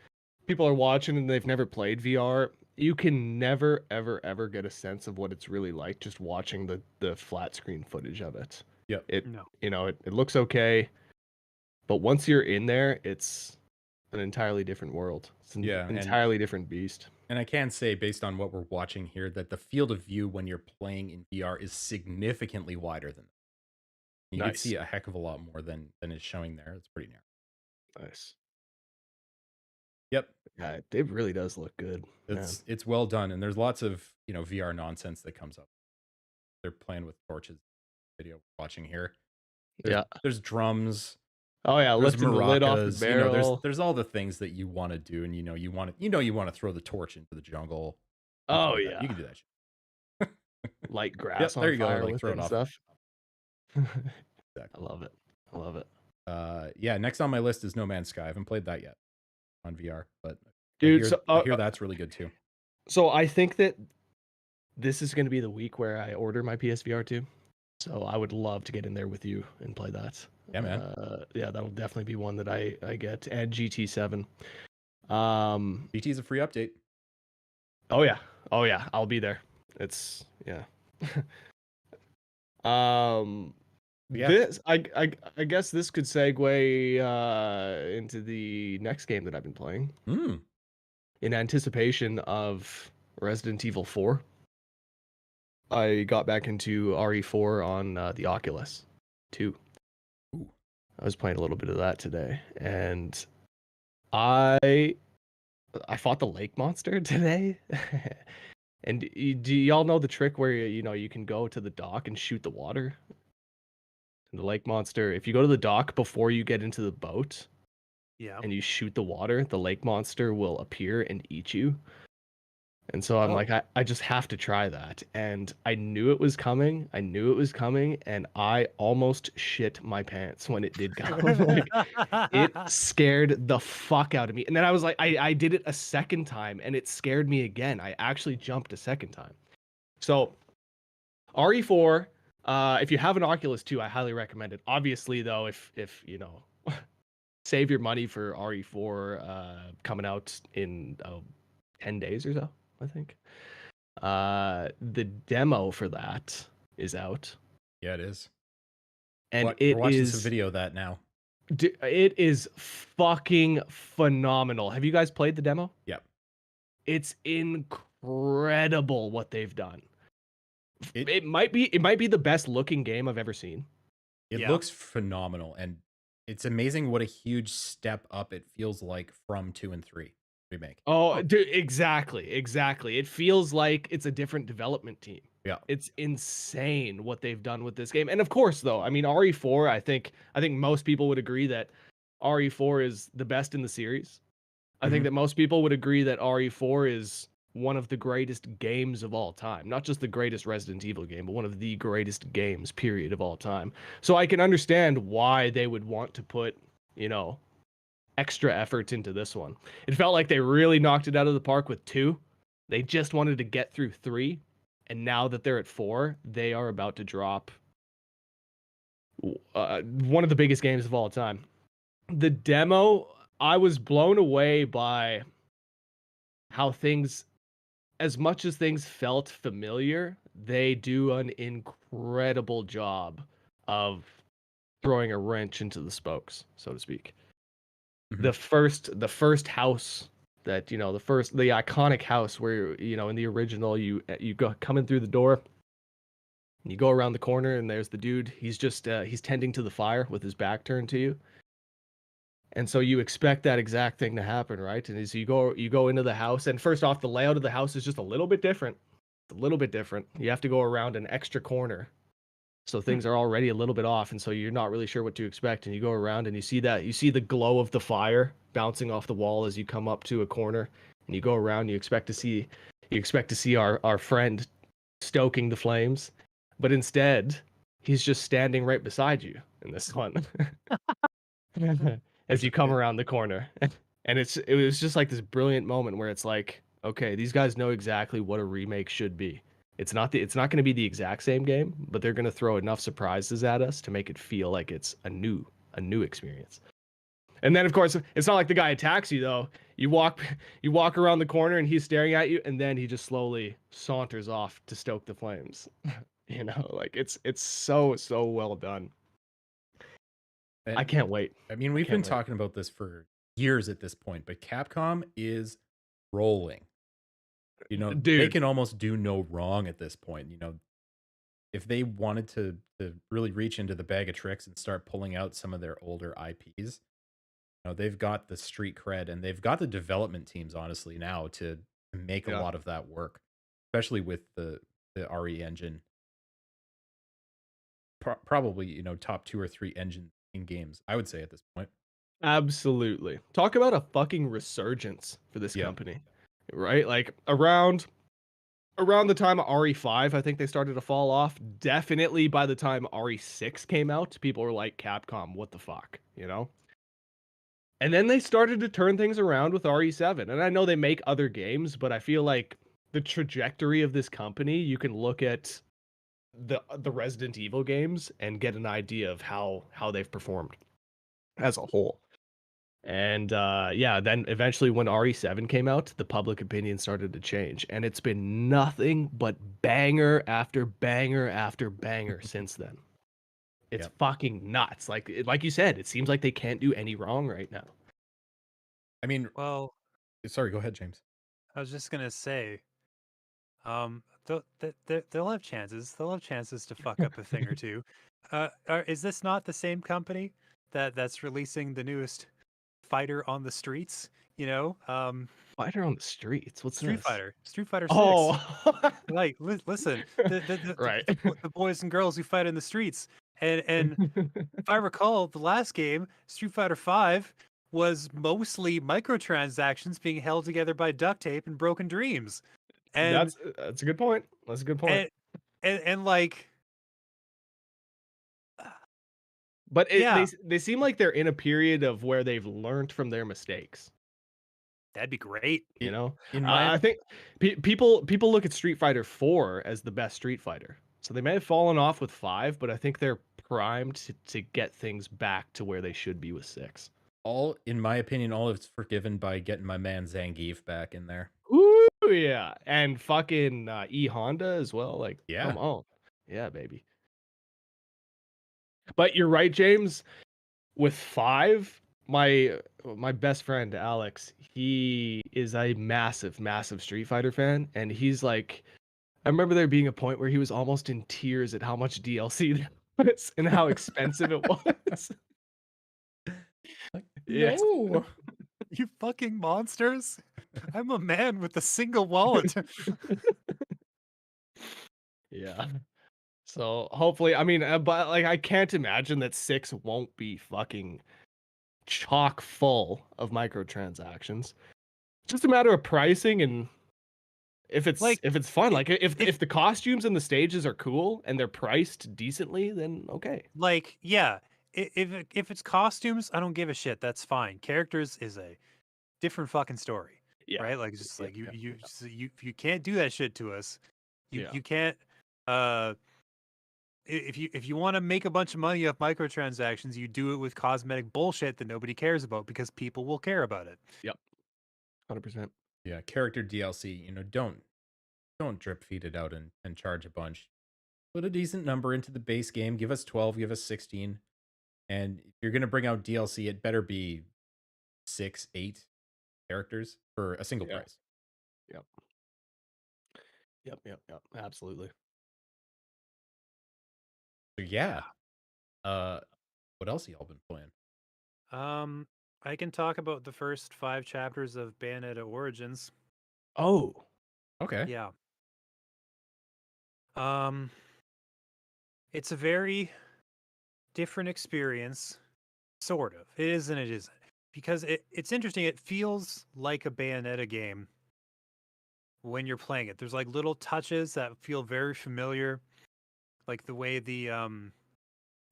A: people are watching and they've never played VR, you can never ever ever get a sense of what it's really like just watching the flat screen footage of it.
B: Yep.
A: It
C: No.
A: it looks okay, but once you're in there, it's an entirely different world. It's an
B: Yeah, and
A: entirely different beast.
B: And I can say, based on what we're watching here, that the field of view when you're playing in VR is significantly wider than that. You can
A: Nice.
B: see a heck of a lot more than is showing there. It's pretty narrow.
A: Nice.
B: Yep.
A: Yeah, it really does look good. Man.
B: It's well done. And there's lots of, VR nonsense that comes up. They're playing with torches. Video we're watching here.
A: Yeah.
B: There's drums.
A: Oh yeah,
B: There's
A: lifting the lid off the
B: maracas.
A: barrel.
B: There's all the things that you want to do, and you want to throw the torch into the jungle. You can
A: Oh
B: do that.
A: yeah.
B: You can do that shit.
A: Light grass
B: there
A: on
B: you go,
A: fire
B: like,
A: with
B: throw
A: it
B: it
A: and
B: off.
A: stuff.
B: Exactly.
A: I love it. I love it.
B: Yeah, next on my list is No Man's Sky. I haven't played that yet on VR, but
A: Dude,
B: I hear that's really good too.
A: So I think that this is going to be the week where I order my PSVR 2. So I would love to get in there with you and play that.
B: Yeah, man.
A: Yeah, that'll definitely be one that I get. And GT7.
B: GT is a free update.
A: Oh yeah. I'll be there. It's yeah.
B: Yeah.
A: This I guess this could segue into the next game that I've been playing in anticipation of Resident Evil 4. I got back into RE4 on the Oculus 2.
B: Ooh.
A: I was playing a little bit of that today, and I fought the lake monster today. And do y'all know the trick where you can go to the dock and shoot the water? And the lake monster, if you go to the dock before you get into the boat,
C: Yeah.
A: and you shoot the water, the lake monster will appear and eat you. And so I'm like, I just have to try that. And I knew it was coming. And I almost shit my pants when it did come. Like, it scared the fuck out of me. And then I was like, I did it a second time and it scared me again. I actually jumped a second time. So RE4, if you have an Oculus 2, I highly recommend it. Obviously, though, if save your money for RE4 coming out in 10 days or so, I think. The demo for that is out.
B: Yeah, it is.
A: And
B: we're watching some video of that now.
A: It is fucking phenomenal. Have you guys played the demo?
B: Yep.
A: It's incredible what they've done. It might be the best looking game I've ever seen.
B: It looks phenomenal, and it's amazing what a huge step up it feels like from 2 and 3 remake.
A: Oh, dude, exactly. It feels like it's a different development team.
B: Yeah.
A: It's insane what they've done with this game. And of course, though, I mean, RE4, I think most people would agree that RE4 is the best in the series. I think that most people would agree that RE4 is one of the greatest games of all time. Not just the greatest Resident Evil game, but one of the greatest games, period, of all time. So I can understand why they would want to put, extra effort into this one. It felt like they really knocked it out of the park with 2. They just wanted to get through 3. And now that they're at 4, they are about to drop one of the biggest games of all time. The demo, I was blown away by how things, as much as things felt familiar, they do an incredible job of throwing a wrench into the spokes, so to speak. The first house that the iconic house where in the original you go coming through the door, and you go around the corner and there's the dude. He's just he's tending to the fire with his back turned to you, and so you expect that exact thing to happen, right? And as you go into the house, and first off, the layout of the house is just a little bit different. You have to go around an extra corner. So things are already a little bit off, and so you're not really sure what to expect. And you go around and you see the glow of the fire bouncing off the wall as you come up to a corner, and you go around. You expect to see our friend stoking the flames, but instead he's just standing right beside you in this one as you come around the corner. And it was just like this brilliant moment where it's like, okay, these guys know exactly what a remake should be. It's not going to be the exact same game, but they're going to throw enough surprises at us to make it feel like it's a new experience. And then of course, it's not like the guy attacks you though. You walk around the corner and he's staring at you, and then he just slowly saunters off to stoke the flames. Like it's so well done. And I can't wait.
B: I mean, we've been talking about this for years at this point, but Capcom is rolling. You know, they
A: Dude,
B: can almost do no wrong at this point. You know, if they wanted to really reach into the bag of tricks and start pulling out some of their older IPs, you know, they've got the street cred and they've got the development teams honestly now to make a
A: yeah.
B: lot of that work, especially with the RE engine. Probably, you know, top 2 or 3 engines in games, I would say at this point.
A: Absolutely. Talk about a fucking resurgence for this
B: Yeah.
A: company, right? Like around the time of RE5, I think they started to fall off. Definitely by the time RE6 came out, people were like, Capcom, what the fuck, you know? And then they started to turn things around with RE7. And I know they make other games, but I feel like the trajectory of this company, you can look at the Resident Evil games and get an idea of how they've performed as a whole. And yeah, then eventually when RE7 came out, the public opinion started to change. And it's been nothing but banger after banger after banger since then. It's
B: Yep.
A: fucking nuts. Like you said, it seems like they can't do any wrong right now.
B: I mean,
C: Well,
B: sorry, go ahead, James.
C: I was just gonna say, they'll have chances. They'll have chances to fuck up a thing or two. Is this not the same company that's releasing the newest fighter on the streets? You know,
A: Fighter on the streets. What's
C: Street
A: this?
C: Fighter, Street Fighter 6.
A: Oh,
C: Like, listen,
A: right.
C: the boys and girls who fight in the streets, and if I recall, the last game, Street Fighter 5, was mostly microtransactions being held together by duct tape and broken dreams, and
A: That's a good point. That's a good point.
C: and and like,
A: But
C: yeah,
A: they seem like they're in a period of where they've learned from their mistakes.
C: that'd be great.
A: You know,
B: In my
A: I think people look at Street Fighter 4 as the best Street Fighter. So they may have fallen off with 5, but I think they're primed to get things back to where they should be with 6.
B: all in my opinion, all of it's forgiven by getting my man Zangief back in there.
A: Ooh, yeah, and fucking E Honda as well. Like,
B: Yeah.
A: come on, yeah, baby. But you're right, James. With 5, my best friend Alex, he is a massive Street Fighter fan, and he's like, I remember there being a point where he was almost in tears at how much DLC there was and how expensive it was.
B: Like,
A: Yes.
B: no.
C: You fucking monsters! I'm a man with a single wallet.
A: Yeah. So hopefully, I mean, but like, I can't imagine that 6 won't be fucking chock full of microtransactions. Just a matter of pricing and
C: Like,
A: if it's fun. Like
C: if
A: if the costumes and the stages are cool and they're priced decently, then okay.
C: like, yeah, if it's costumes, I don't give a shit. That's fine. Characters is a different fucking story,
A: Yeah.
C: right? Like, just
A: Yeah.
C: like you can't do that shit to us.
A: Yeah.
C: You can't. Uh, if you want to make a bunch of money off microtransactions, you do it with cosmetic bullshit that nobody cares about because people will care about it.
A: Yep. 100%.
B: Yeah, character DLC, you know, don't drip feed it out and charge a bunch. Put a decent number into the base game, give us 12, give us 16. And if you're gonna bring out DLC, it better be 6, 8 characters for a single
A: Yeah.
B: price.
A: Yep. Absolutely.
B: So yeah. What else y'all been playing?
C: I can talk about the first 5 chapters of Bayonetta Origins.
A: Oh.
B: Okay.
C: Yeah. Um, it's a very different experience, sort of. It is and it isn't. Because it's interesting. It feels like a Bayonetta game when you're playing it. There's like little touches that feel very familiar, like the way the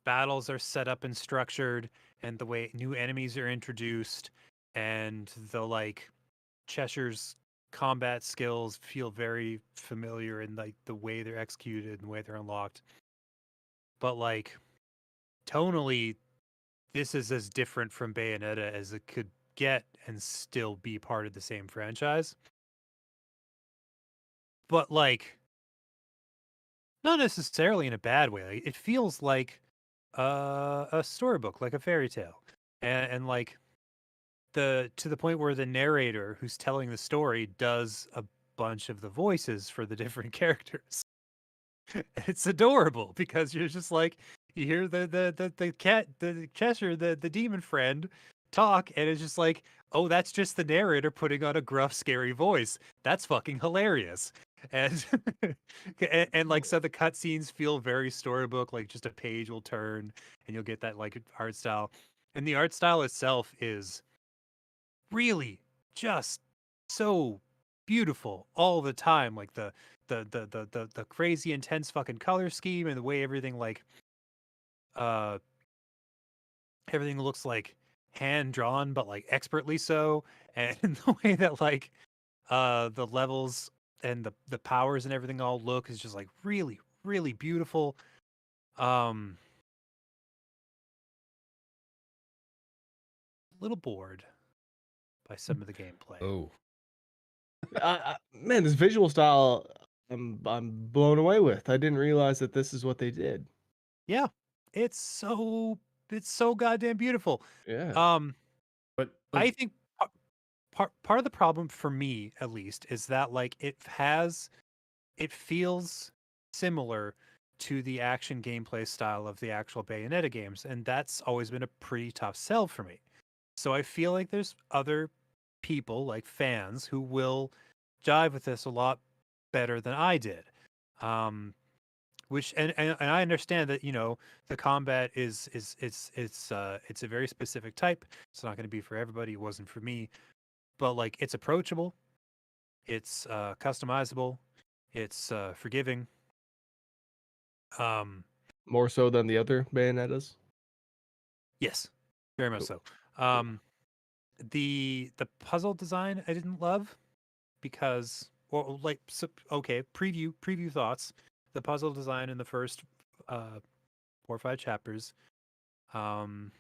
C: battles are set up and structured, and the way new enemies are introduced, and the like Cheshire's combat skills feel very familiar in like the way they're executed and the way they're unlocked. But like tonally, this is as different from Bayonetta as it could get and still be part of the same franchise. But like not necessarily in a bad way. Like, it feels like a storybook, like a fairy tale. And like to the point where the narrator who's telling the story does a bunch of the voices for the different characters. It's adorable because you're just like you hear the cat, the Cheshire, the demon friend talk, and it's just like, oh, that's just the narrator putting on a gruff, scary voice. That's fucking hilarious. And and like so the cutscenes feel very storybook, like just a page will turn and you'll get that like art style. And the art style itself is really just so beautiful all the time. Like the crazy intense fucking color scheme and the way everything like uh everything looks like hand drawn but like expertly so, and the way that like the levels and the powers and everything all look is just like really really beautiful. um a little bored by some of the gameplay.
B: Oh,
A: Man, this visual style, I'm blown away with. I didn't realize that this is what they did.
C: Yeah, it's so it's so goddamn beautiful.
A: Yeah.
C: um
B: but
C: I think part of the problem for me at least is that like it feels similar to the action gameplay style of the actual Bayonetta games, and that's always been a pretty tough sell for me. So I feel like there's other people like fans who will jive with this a lot better than I did. Which and I understand that, you know, the combat is it's a very specific type. It's not going to be for everybody. It wasn't for me, but like it's approachable, it's customizable, it's forgiving. Um,
A: More so than the other Bayonettas.
C: yes, very much
A: Cool.
C: so. The puzzle design I didn't love because, well, like so, okay, preview thoughts. The puzzle design in the first 4 or 5 chapters, um,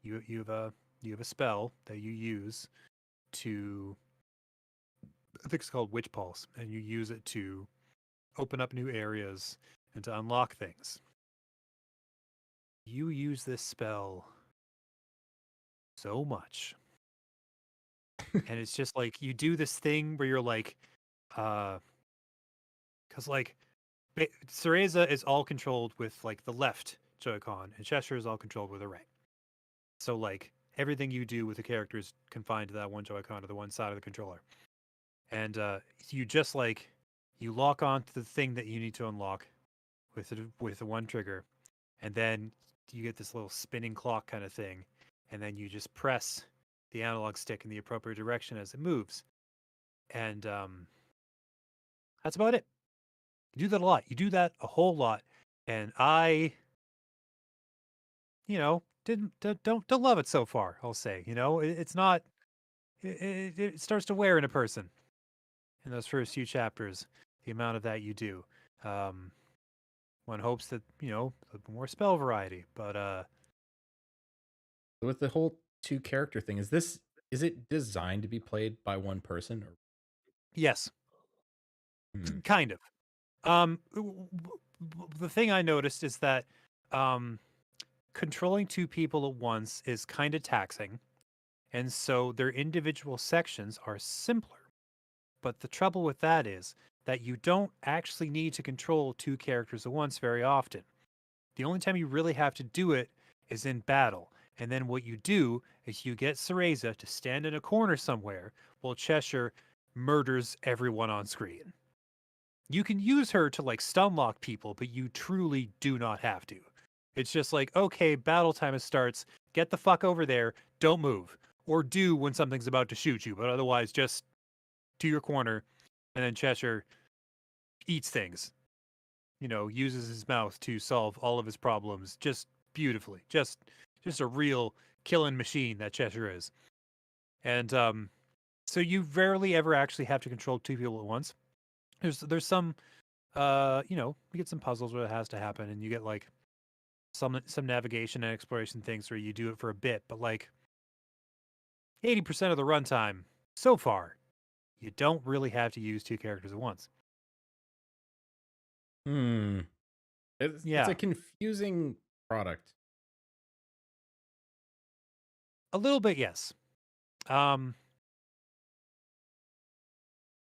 C: you have a spell that you use to, I think it's called Witch Pulse, and you use it to open up new areas and to unlock things. You use this spell so much. And it's just like you do this thing where you're like, because like Cereza is all controlled with like the left Joy-Con, and Cheshire is all controlled with the right. So like everything you do with the character is confined to that one Joy-Con or the one side of the controller. And you just like you lock on to the thing that you need to unlock with the one trigger, and then you get this little spinning clock kind of thing, and then you just press the analog stick in the appropriate direction as it moves, and that's about it. You do that a lot. You do that a whole lot, and I, you know, didn't don't love it so far. I'll say, you know, it's not. It starts to wear in a person in those first few chapters. The amount of that you do. Um, One hopes that, you know, more spell variety, but
B: with the whole two character thing, is it designed to be played by one person or
C: yes,
B: hmm.
C: kind of. The thing I noticed is that um, controlling 2 people at once is kind of taxing, and so their individual sections are simpler. But the trouble with that is that you don't actually need to control 2 characters at once very often. The only time you really have to do it is in battle. And then what you do is you get Cereza to stand in a corner somewhere while Cheshire murders everyone on screen. You can use her to like stun lock people, but you truly do not have to. It's just like, okay, battle time starts. Get the fuck over there. Don't move. Or do when something's about to shoot you, but otherwise just to your corner. And then Cheshire eats things, you know, uses his mouth to solve all of his problems just beautifully. Just a real killing machine that Cheshire is. And so you rarely ever actually have to control 2 people at once. There's some you know, you get some puzzles where it has to happen, and you get like some navigation and exploration things where you do it for a bit, but like 80% of the runtime so far, you don't really have to use 2 characters at once.
B: Hmm. It's a
C: Yeah,
B: confusing product.
C: a little bit, yes. Um,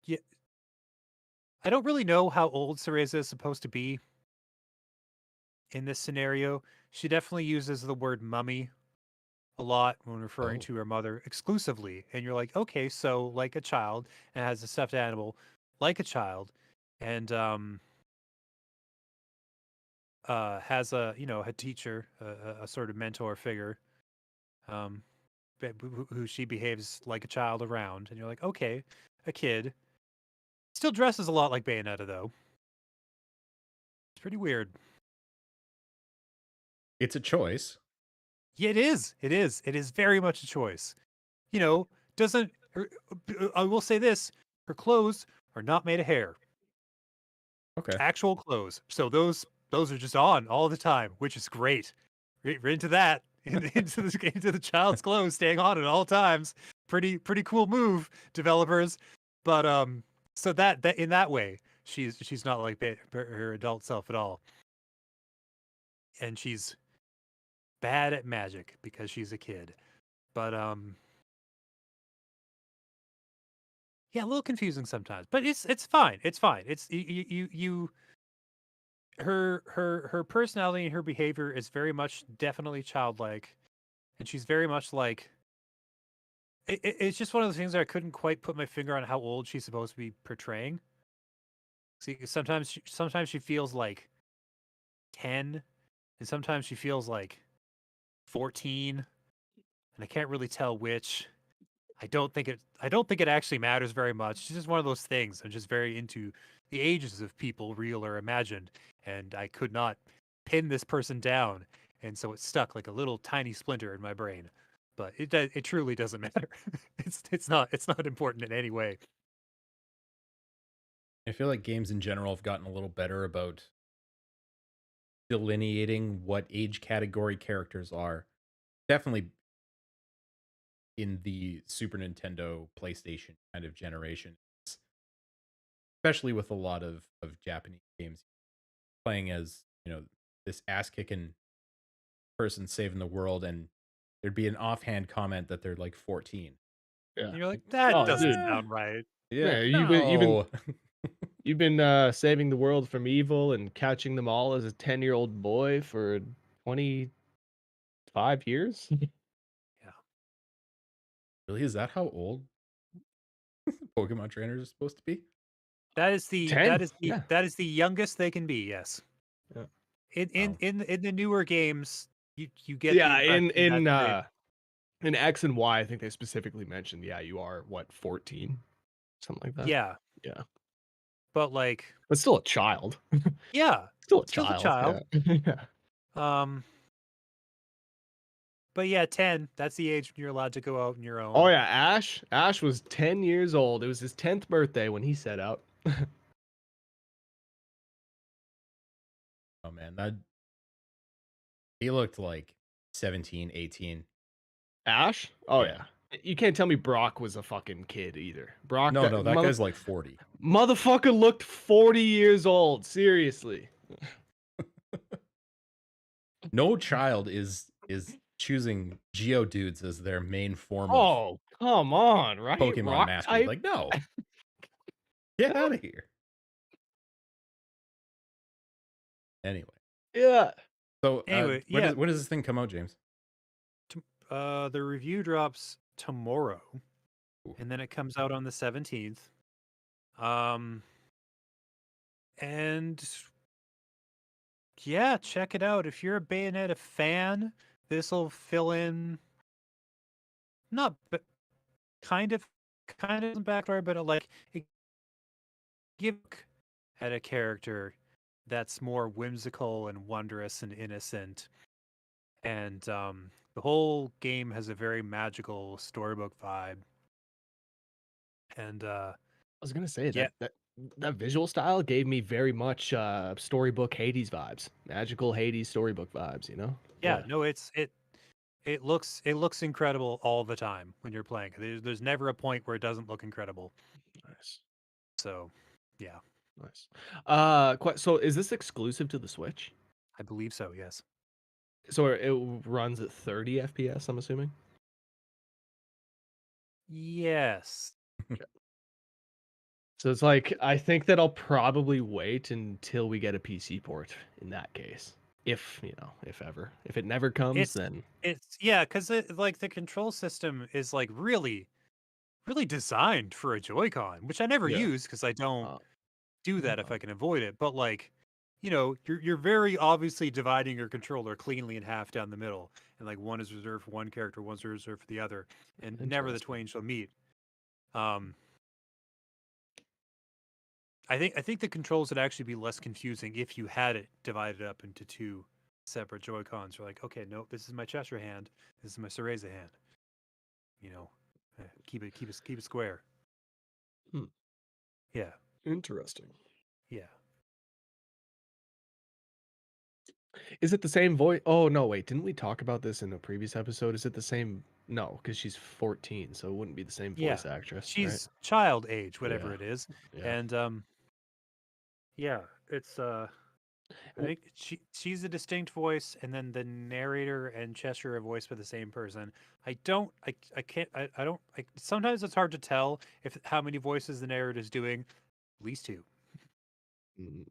C: yeah, I don't really know how old Cereza is supposed to be in this scenario. She definitely uses the word mummy a lot when referring
B: Oh.
C: to her mother exclusively. And you're like, okay, so like a child, and has a stuffed animal like a child, and has a teacher, a sort of mentor figure, um who she behaves like a child around, and you're like, okay, a kid. Still dresses a lot like Bayonetta though. It's pretty weird.
B: It's a choice.
C: Yeah, it is. It is. It is very much a choice. You know, doesn't I will say this, her clothes are not made of hair.
B: Okay.
C: Actual clothes. So those are just on all the time, which is great. Right into that. Into the child's clothes staying on at all times. Pretty cool move, developers. But so that in that way, she's not like her adult self at all. And she's bad at magic because she's a kid. But yeah, a little confusing sometimes. But it's fine. It's fine. It's you her personality and her behavior is very much definitely childlike, and she's very much like it's just one of those things that I couldn't quite put my finger on how old she's supposed to be portraying. See, sometimes she feels like 10, and sometimes she feels like 14, and I can't really tell which. I don't think it actually matters very much. It's just one of those things. I'm just very into the ages of people, real or imagined, and I could not pin this person down, and so it stuck like a little tiny splinter in my brain. But it truly doesn't matter. It's not important in any way.
B: I feel like games in general have gotten a little better about delineating what age category characters are. Definitely in the Super Nintendo, PlayStation kind of generation, especially with a lot of Japanese games, playing as, this ass kicking person saving the world, and there'd be an offhand comment that they're like 14.
A: Yeah.
C: And you're like, that
A: Oh,
C: doesn't
A: dude.
C: sound right.
B: Yeah,
A: Yeah,
B: no.
A: you've been saving the world from evil and catching them all as a 10-year-old boy for 25 years.
C: Yeah.
B: Really, is that how old Pokemon trainers are supposed to be?
C: That is the
A: 10. Yeah.
C: youngest they can be, yes.
A: Yeah.
C: In
B: Wow.
C: in the newer games, you get the
A: Yeah,
C: impression that they
A: in X and Y, I think they specifically mentioned, yeah, you are what, 14? Something like that.
C: yeah,
A: Yeah.
C: but like
A: But still a child.
C: yeah,
A: Still a
C: still a
A: child.
C: child.
A: Yeah. Yeah.
C: Um, but yeah, 10. That's the age when you're allowed to go out on your
A: Oh
C: own.
A: yeah, Ash. Ash was 10 years old. It was his 10th birthday when he set out.
B: Oh man, that he looked like 17, 18.
A: Ash? Oh
B: Yeah.
A: yeah. You can't tell me Brock was a fucking kid either. Brock
B: No, that guy's like 40.
A: motherfucker looked 40 years old. Seriously.
B: No child is choosing Geodudes as their main form of
A: Oh, come on, right?
B: Pokemon
A: Rock
B: mastery.
A: type?
B: Like, no, get out of here. Anyway,
A: Yeah.
B: so
C: Anyway,
B: when
C: yeah,
B: does this thing come out, James?
C: the review drops tomorrow,
B: Ooh.
C: and then it comes out on the 17th. Um, and yeah, check it out. If you're a Bayonetta fan, this will fill in not but kind of backstory, but like it give at a character that's more whimsical and wondrous and innocent. And the whole game has a very magical storybook vibe. And
A: I was gonna say
C: yeah,
A: that visual style gave me very much storybook Hades vibes. Magical Hades storybook vibes, you know?
C: yeah,
A: Yeah.
C: no, it looks incredible all the time when you're playing. There's never a point where it doesn't look incredible.
A: Nice.
C: So, yeah,
A: Nice. So is this exclusive to the Switch?
C: I believe so. Yes.
A: So it runs at 30 FPS, I'm assuming?
C: Yes.
A: So it's like I think that I'll probably wait until we get a PC port in that case. If, if ever. If it never comes,
C: It's
A: then
C: it's yeah, because it like the control system is like really designed for a Joy-Con, which I never
A: yeah.
C: use because I don't
A: Uh,
C: do that if I can avoid it. But like, you're very obviously dividing your controller cleanly in half down the middle, and like one is reserved for one character, one's reserved for the other, and never the
A: Interesting.
C: twain shall meet. Um, I think the controls would actually be less confusing if you had it divided up into two separate Joy Cons. You're like, okay, nope, this is my Cheshire hand, this is my Cereza hand. You know, keep it square.
A: Hmm.
C: Yeah,
A: Interesting.
C: yeah.
A: Is it the same voice? Oh no, wait. Didn't we talk about this in a previous episode? Is it the same? No, because she's 14, so it wouldn't be the same
C: Yeah.
A: voice actress, right?
C: She's child age, whatever
A: Yeah.
C: it is.
A: Yeah.
C: And yeah, it's I
A: W-
C: think she's a distinct voice, and then the narrator and Cheshire are voiced by the same person. I can't I don't sometimes it's hard to tell if how many voices the narrator is doing. At least two.
A: mm,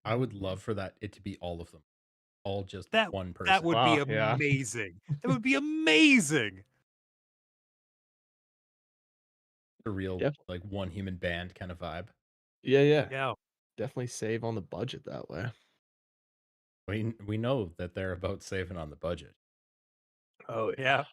B: I would love for it to be all of them, all just
C: That
B: one
C: that
B: person.
C: would be
A: Wow. Yeah.
C: amazing. That would be amazing.
B: A real
A: Yep.
B: like one human band kind of vibe.
A: Yeah. Yeah.
C: Yeah.
A: Definitely save on the budget that way.
B: We know that they're about saving on the budget.
A: Oh
C: Yeah.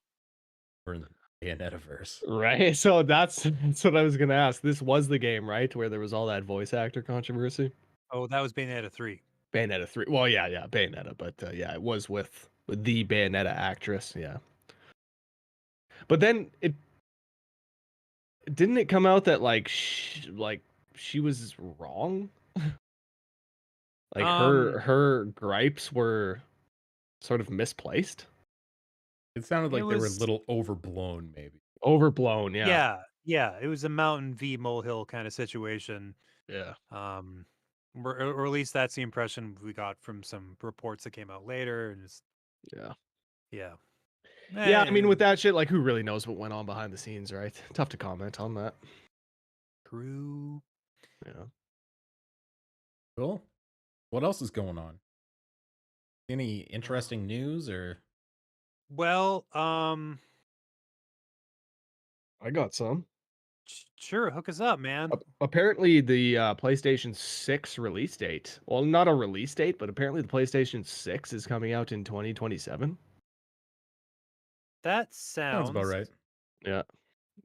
B: We're in the Bayonetta-verse.
A: Right. So that's what I was gonna ask. This was the game, right, where there was all that voice actor controversy.
C: Oh, that was Bayonetta 3.
A: Bayonetta 3. Well, yeah, Bayonetta, but yeah, it was with the Bayonetta actress. Yeah. But then it didn't it come out that like she was wrong? Like
C: Um
A: her gripes were sort of misplaced,
B: It sounded
C: it
B: like they were a
C: was
B: little overblown, maybe.
A: overblown. Yeah,
C: yeah, it was a mountain v molehill kind of situation.
A: yeah,
C: Um, or at least that's the impression we got from some reports that came out later. And it's,
A: yeah,
C: yeah,
A: yeah. I mean,
C: eh,
A: with that shit, like, who really knows what went on behind the scenes, right? Tough to comment on that.
C: crew.
A: Yeah.
B: Cool. What else is going on? Any interesting news or
C: Well,
A: I got some.
C: sure, hook us up, man.
A: Apparently, the PlayStation 6 release date. Well, not a release date, but apparently the PlayStation 6 is coming out in 2027.
C: That
B: sounds about
C: sounds
B: right?
A: Yeah,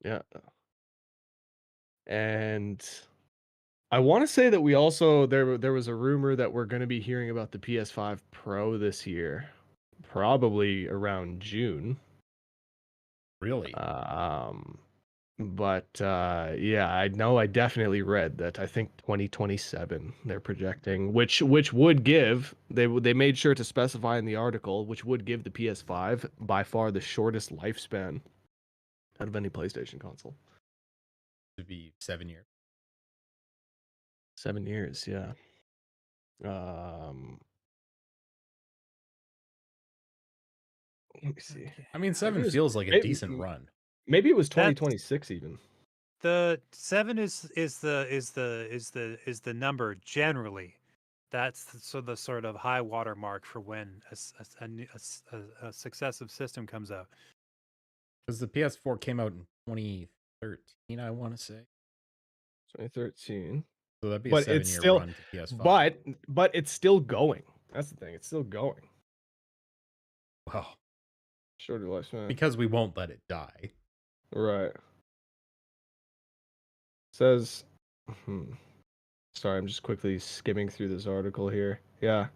A: yeah. And I want to say that we also there was a rumor that we're going to be hearing about the PS5 Pro this year, probably around June.
B: Really?
A: Um, but yeah, I know I definitely read that. I think 2027 they're projecting, which would give they made sure to specify in the article, which would give the PS5 by far the shortest lifespan out of any PlayStation console.
B: To be 7 years.
A: 7 years, yeah. Um, let me see.
C: okay.
B: I mean,
A: Maybe
B: 7
A: it was
B: feels like a
A: maybe,
B: decent run.
A: maybe it was
C: That's
A: 2026 even.
C: the 7 is the number generally. That's the sort of high water mark for when a successive system comes out.
B: Because the PS4 came out in 2013, I want to say.
A: 2013.
B: So that'd be a
A: But it's
B: 7-year
A: still
B: run to PS5.
A: but it's still going. That's the thing. It's still going.
B: Wow.
A: Shorter lifespan.
B: Because we won't let it die.
A: Right. Says sorry, I'm just quickly skimming through this article here. Yeah.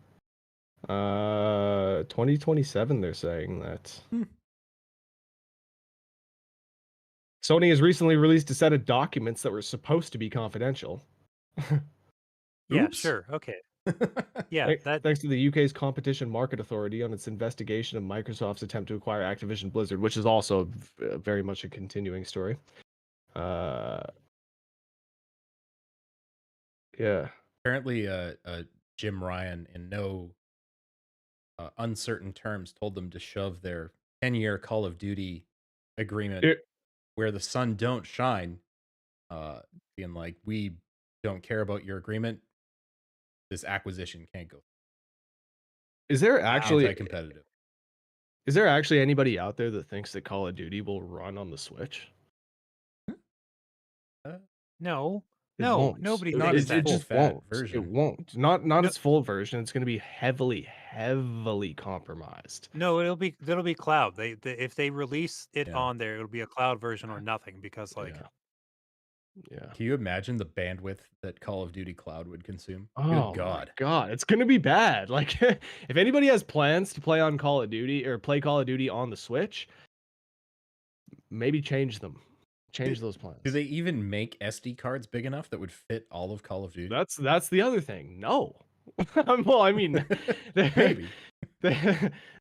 A: 2027 they're saying that. Sony has recently released a set of documents that were supposed to be confidential.
C: Yeah,
A: Oops.
C: sure. Okay. Yeah, that
A: Thanks to the UK's Competition Market Authority on its investigation of Microsoft's attempt to acquire Activision Blizzard, which is also very much a continuing story. Yeah.
B: Apparently, Jim Ryan, in no uncertain terms, told them to shove their 10-year Call of Duty agreement
A: It-
B: where the sun don't shine being like, we don't care about your agreement. This acquisition can't go.
A: Is there actually
B: Anti-competitive.
A: is there actually anybody out there that thinks that Call of Duty will run on the Switch?
C: No,
A: It
C: no,
A: won't.
C: nobody
B: Not
C: thinks
B: its
A: It
C: that.
B: full
A: just
B: fat
A: won't. It
B: version.
A: won't. Not
C: No,
A: its full version. It's going to be heavily compromised.
C: no, it'll be cloud. They if they release it
B: Yeah.
C: on there, it'll be a cloud version or nothing because like
A: Yeah. Yeah.
B: Can you imagine the bandwidth that Call of Duty Cloud would consume?
A: Oh
B: Good
A: my
B: God.
A: god, it's gonna be bad. Like, if anybody has plans to play on Call of Duty or play Call of Duty on the Switch, maybe change them. Change those plans.
B: Do they even make SD cards big enough that would fit all of Call of Duty?
A: That's the other thing. No. Well, I mean,
B: Maybe.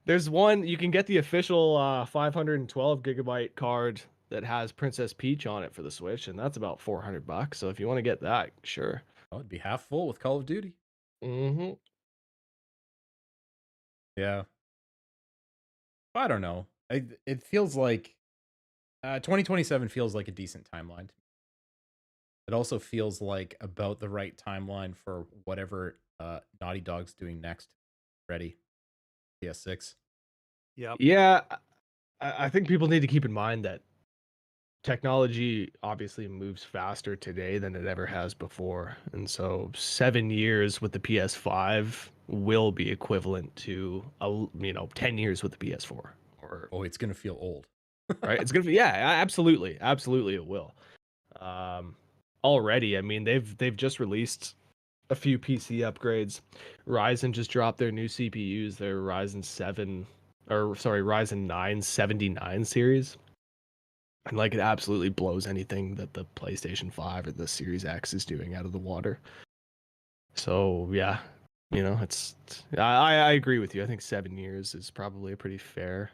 A: there's one you can get the official 512 gigabyte card that has Princess Peach on it for the Switch, and that's about $400. So if you want to get that, sure.
B: Oh, it'd be half full with Call of Duty.
A: Mm-hmm.
B: Yeah. I don't know. It feels like 2027 feels like a decent timeline. It also feels like about the right timeline for whatever Naughty Dog's doing next. Ready. PS6.
C: yep.
A: Yeah, I think people need to keep in mind that technology obviously moves faster today than it ever has before. And so 7 years with the PS5 will be equivalent to 10 years with the PS4. Or
B: Oh, it's gonna feel old.
A: right? It's gonna be, yeah, absolutely. Absolutely it will. Already, I mean, they've just released a few PC upgrades. Ryzen just dropped their new CPUs, their Ryzen 9 79 series. And like it absolutely blows anything that the PlayStation 5 or the Series X is doing out of the water. So yeah, I agree with you. I think 7 years is probably a pretty fair.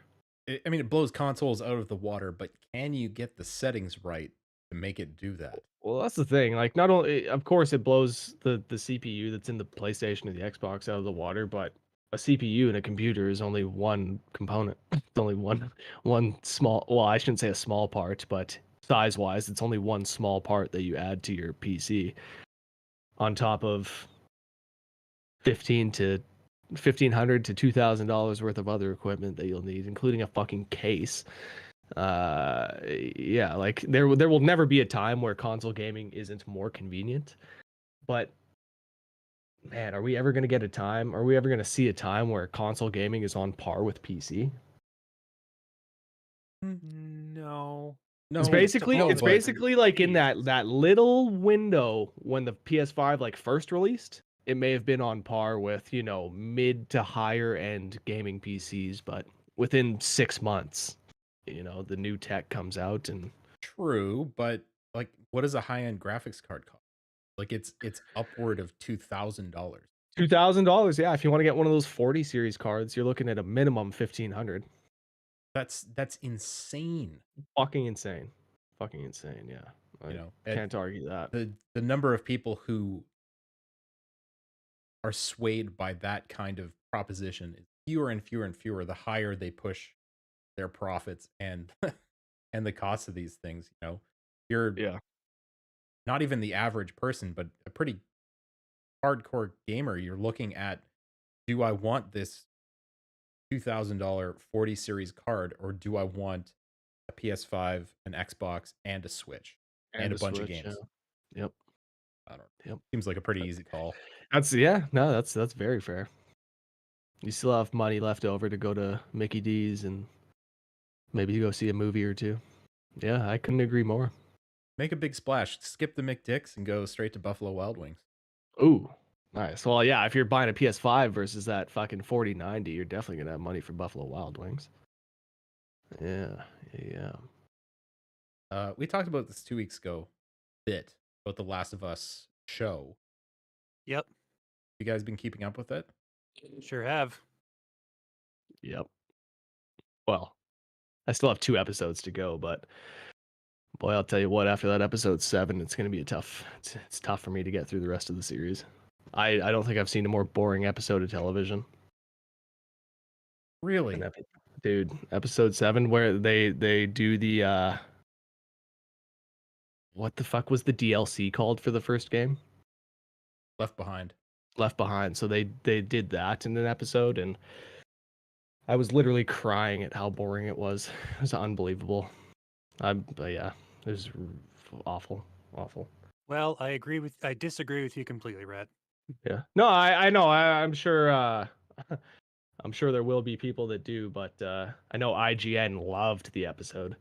B: I mean, it blows consoles out of the water, but can you get the settings right to make it do that?
A: Well, that's the thing. Like, not only, of course, it blows the CPU that's in the PlayStation or the Xbox out of the water, but a CPU in a computer is only one component. It's only one small. Well, I shouldn't say a small part, but size wise, it's only one small part that you add to your PC, on top of 1,500 to $2,000 worth of other equipment that you'll need, including a fucking case. Yeah, like there will never be a time where console gaming isn't more convenient, but man, are we ever going to get a time, are we ever going to see a time where console gaming is on par with PC?
C: No.
B: No,
A: It's basically
C: no,
A: it's
C: but-
A: basically like in
C: Jeez.
A: that little window when the PS5 like first released, it may have been on par with, mid to higher end gaming PCs, but within 6 months, the new tech comes out and
B: true, but like, what does a high-end graphics card cost? Like, it's upward of $2,000.
A: $2,000. Yeah, if you want to get one of those 40 series cards, you're looking at a minimum 1,500.
B: That's insane.
A: Fucking insane. Fucking insane. Yeah, I can't argue that.
B: The number of people who are swayed by that kind of proposition is fewer and fewer and fewer the higher they push their profits and and the cost of these things. You're
A: Yeah,
B: not even the average person, but a pretty hardcore gamer. You're looking at, do I want this $2,000 40 series card, or do I want a PS5, an Xbox, and a Switch and a bunch of
A: Switch,
B: games?
A: yeah. Yep.
B: I don't know.
A: Yep.
B: Seems like a pretty easy call.
A: That's very fair. You still have money left over to go to Mickey D's and maybe go see a movie or two. Yeah, I couldn't agree more.
B: Make a big splash. Skip the McDicks and go straight to Buffalo Wild Wings.
A: Ooh, nice. Well, yeah, if you're buying a PS5 versus that fucking 4090, you're definitely gonna have money for Buffalo Wild Wings. Yeah, yeah.
B: We talked about this 2 weeks ago, bit about the Last of Us show.
C: Yep.
B: You guys been keeping up with it?
C: Sure have.
A: Yep. Well, I still have 2 episodes to go, but boy, I'll tell you what, after that episode 7, it's gonna be it's tough for me to get through the rest of the series. I don't think I've seen a more boring episode of television.
B: Really?
A: Dude, episode 7 where they do the what the fuck was the DLC called for the first game?
B: Left Behind.
A: Left Behind. So they did that in an episode, and I was literally crying at how boring it was. It was unbelievable. But yeah, it was awful, awful.
C: Well, I disagree with you completely, Rhett.
A: Yeah. No, I know. I'm sure. I'm sure there will be people that do, but I know IGN loved the episode.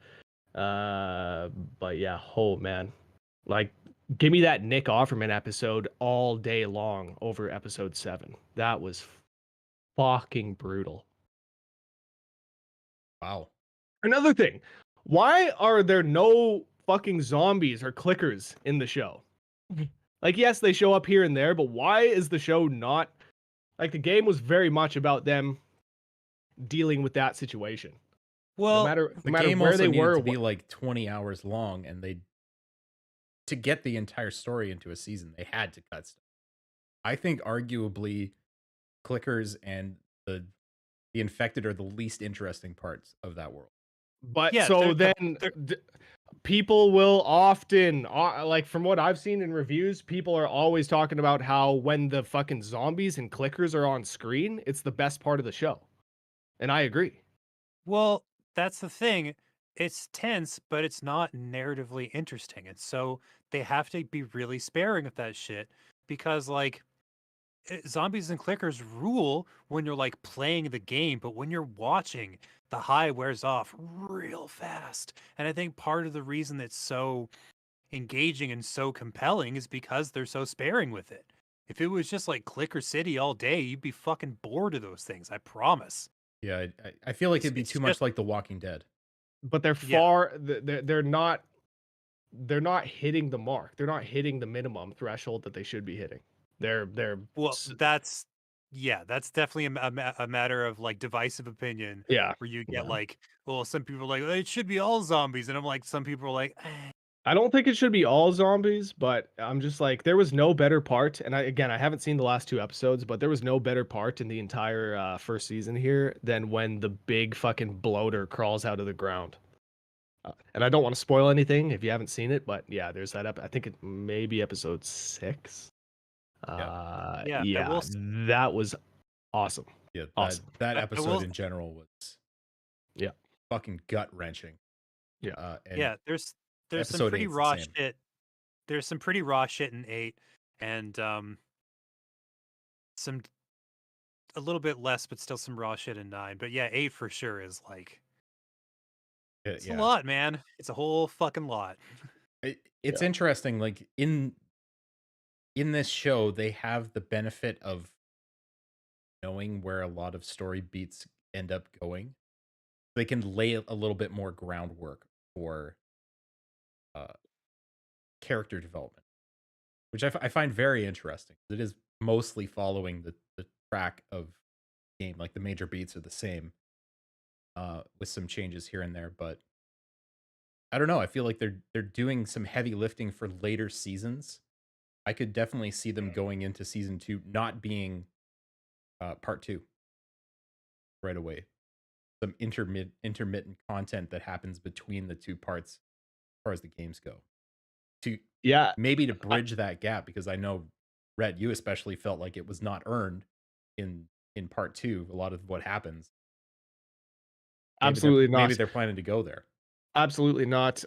A: But yeah, oh man, like give me that Nick Offerman episode all day long over episode 7. That was fucking brutal.
B: Wow.
A: Another thing, why are there no fucking zombies or clickers in the show? Like, yes, they show up here and there, but why is the show not like the game was very much about them dealing with that situation? No
C: Well,
A: matter
B: The
A: matter
B: game
A: where
B: also
A: they
B: needed
A: were,
B: to be like 20 hours long, and to get the entire story into a season, they had to cut stuff. I think arguably clickers and the infected are the least interesting parts of that world.
A: but
C: yeah,
A: so
C: they're,
A: then
C: they're,
A: people will often like from what I've seen in reviews, people are always talking about how when the fucking zombies and clickers are on screen, it's the best part of the show. And I agree.
C: well, that's the thing. It's tense, but it's not narratively interesting. And so they have to be really sparing of that shit because, like, zombies and clickers rule when you're like playing the game, but when you're watching, the high wears off real fast. And I think part of the reason it's so engaging and so compelling is because they're so sparing with it. If it was just like Clicker City all day, you'd be fucking bored of those things. I promise.
B: Yeah, I feel like it'd be
C: It's
B: too
C: just
B: much like The Walking Dead.
A: But they're
C: yeah.
A: far they're not hitting the mark. They're not hitting the minimum threshold that they should be hitting. They're
C: Well, that's definitely a matter of like divisive opinion
A: yeah.
C: where you get
A: Yeah.
C: like, well, some people are like it should be all zombies, and I'm like, some people are like,
A: I don't think it should be all zombies, but I'm just like there was no better part, and I haven't seen the last 2 episodes, but there was no better part in the entire first season here than when the big fucking bloater crawls out of the ground. And I don't want to spoil anything if you haven't seen it, but yeah, there's that I think it may be episode 6.
C: yeah, I
A: Yeah,
C: will.
A: that was awesome.
B: Yeah,
A: Awesome.
B: that
C: I
B: episode
C: will.
B: in general was
A: Yeah.
B: fucking gut wrenching.
A: Yeah.
B: And
C: Yeah, there's some
B: episode
C: pretty
B: 8's the
C: raw
B: same.
C: shit. There's some pretty raw shit in 8, and some a little bit less, but still some raw shit in 9. But yeah, 8 for sure is like it's a
B: Yeah,
C: lot, man. It's a whole fucking lot.
B: it's
A: Yeah.
B: interesting. Like in this show, they have the benefit of knowing where a lot of story beats end up going. They can lay a little bit more groundwork for uh, character development, which I find very interesting. It is mostly following the track of the game, like the major beats are the same, with some changes here and there. But I don't know. I feel like they're doing some heavy lifting for later seasons. I could definitely see them going into season 2 not being part 2 right away. Some intermittent content that happens between the 2 parts as far as the games go. To
A: Yeah.
B: maybe to bridge that gap, because I know Rhett, you especially felt like it was not earned in part 2, a lot of what happens.
A: Absolutely
B: Maybe
A: not.
B: they're planning to go there.
A: Absolutely not.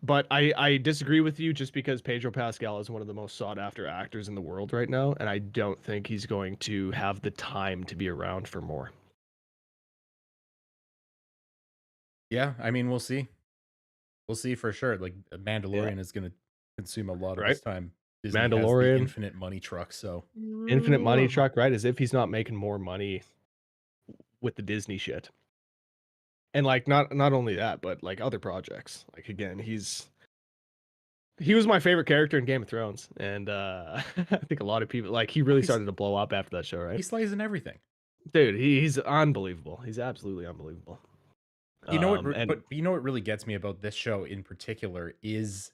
A: But I disagree with you just because Pedro Pascal is one of the most sought after actors in the world right now, and I don't think he's going to have the time to be around for more.
B: Yeah, I mean, we'll see. We'll see for sure. Like Mandalorian is going to consume a lot of
A: Right?
B: his time. Disney has the
A: Mandalorian,
B: infinite money truck, so
A: infinite money truck, right? As if he's not making more money with the Disney shit. And like not only that, but like other projects. Like again, he was my favorite character in Game of Thrones, and I think a lot of people like he really
B: he's
A: started to blow up after that show,
B: he
A: right?
B: slays in everything.
A: Dude, he's unbelievable. He's absolutely unbelievable.
B: You know what?
A: And
B: But you know what really gets me about this show in particular is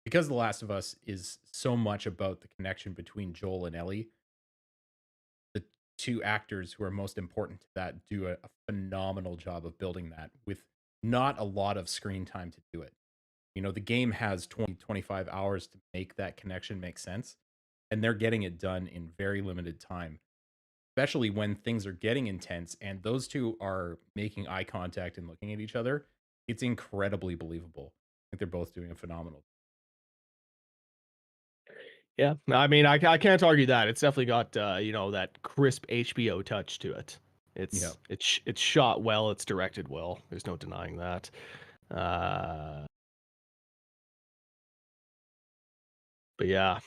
B: because The Last of Us is so much about the connection between Joel and Ellie. The 2 actors who are most important to that do a phenomenal job of building that with not a lot of screen time to do it. The game has 20, 25 hours to make that connection make sense, and they're getting it done in very limited time, especially when things are getting intense and those two are making eye contact and looking at each other. It's incredibly believable. I think they're both doing a phenomenal.
A: Yeah, I mean, I can't argue that. It's definitely got that crisp HBO touch to it.
B: Yeah.
A: It's shot well, it's directed well. There's no denying that. But yeah.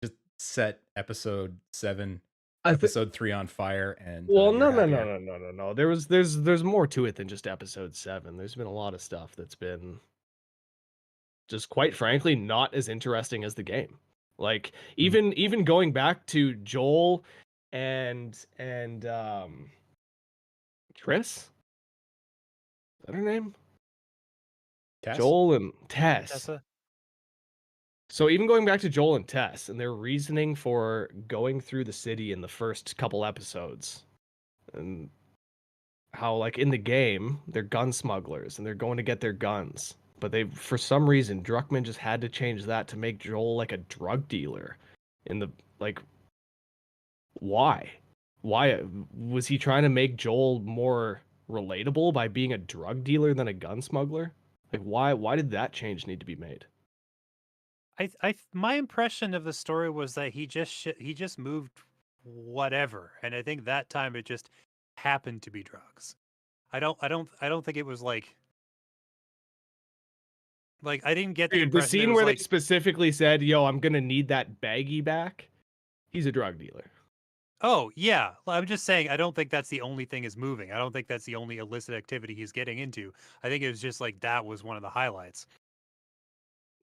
B: Just set episode 7,
A: I think
B: episode 3 on fire, and
A: well,
B: you're
A: no,
B: happier.
A: no. There's more to it than just episode 7. There's been a lot of stuff that's been just quite frankly not as interesting as the game. Like even going back to Joel and Triss? Is that her name?
B: Tess?
A: Joel and Tess.
C: Tessa?
A: So even going back to Joel and Tess and their reasoning for going through the city in the first couple episodes, and how like in the game they're gun smugglers and they're going to get their guns, but they for some reason Druckmann just had to change that to make Joel like a drug dealer. In the like, why? Why was he trying to make Joel more relatable by being a drug dealer than a gun smuggler? Like why did that change need to be made?
C: My impression of the story was that he just moved whatever, and I think that time it just happened to be drugs. I don't think it was like I didn't get the
A: The
C: impression that it
A: scene
C: was
A: where they
C: like,
A: specifically said, "Yo, I'm gonna need that baggie back." He's a drug dealer.
C: oh yeah. I'm just saying I don't think that's the only thing is moving. I don't think that's the only illicit activity he's getting into. I think it was just like that was one of the highlights.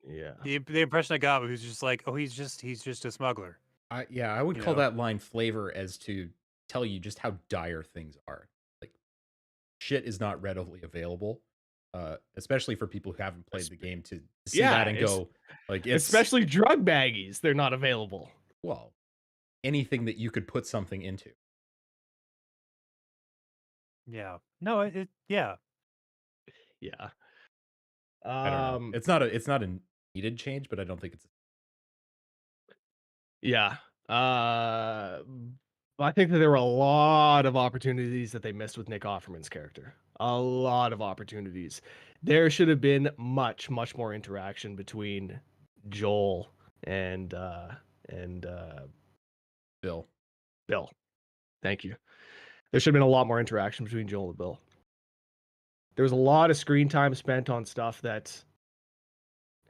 A: Yeah.
C: The impression I got was just like, oh, he's just a smuggler.
B: I would
C: You
B: call
C: know?
B: that line flavor as to tell you just how dire things are. Like shit is not readily available, especially for people who haven't played the game to see
A: Yeah,
B: that and go like it's
A: especially drug baggies, they're not available.
B: well, anything that you could put something into.
C: Yeah. No, yeah.
A: Yeah.
B: I don't know. It's not a needed change, but I don't think it's
A: Yeah. I think that there were a lot of opportunities that they missed with Nick Offerman's character. A lot of opportunities. There should have been much, much more interaction between Joel and and
B: Bill.
A: Bill. Thank you. There should have been a lot more interaction between Joel and Bill. There was a lot of screen time spent on stuff that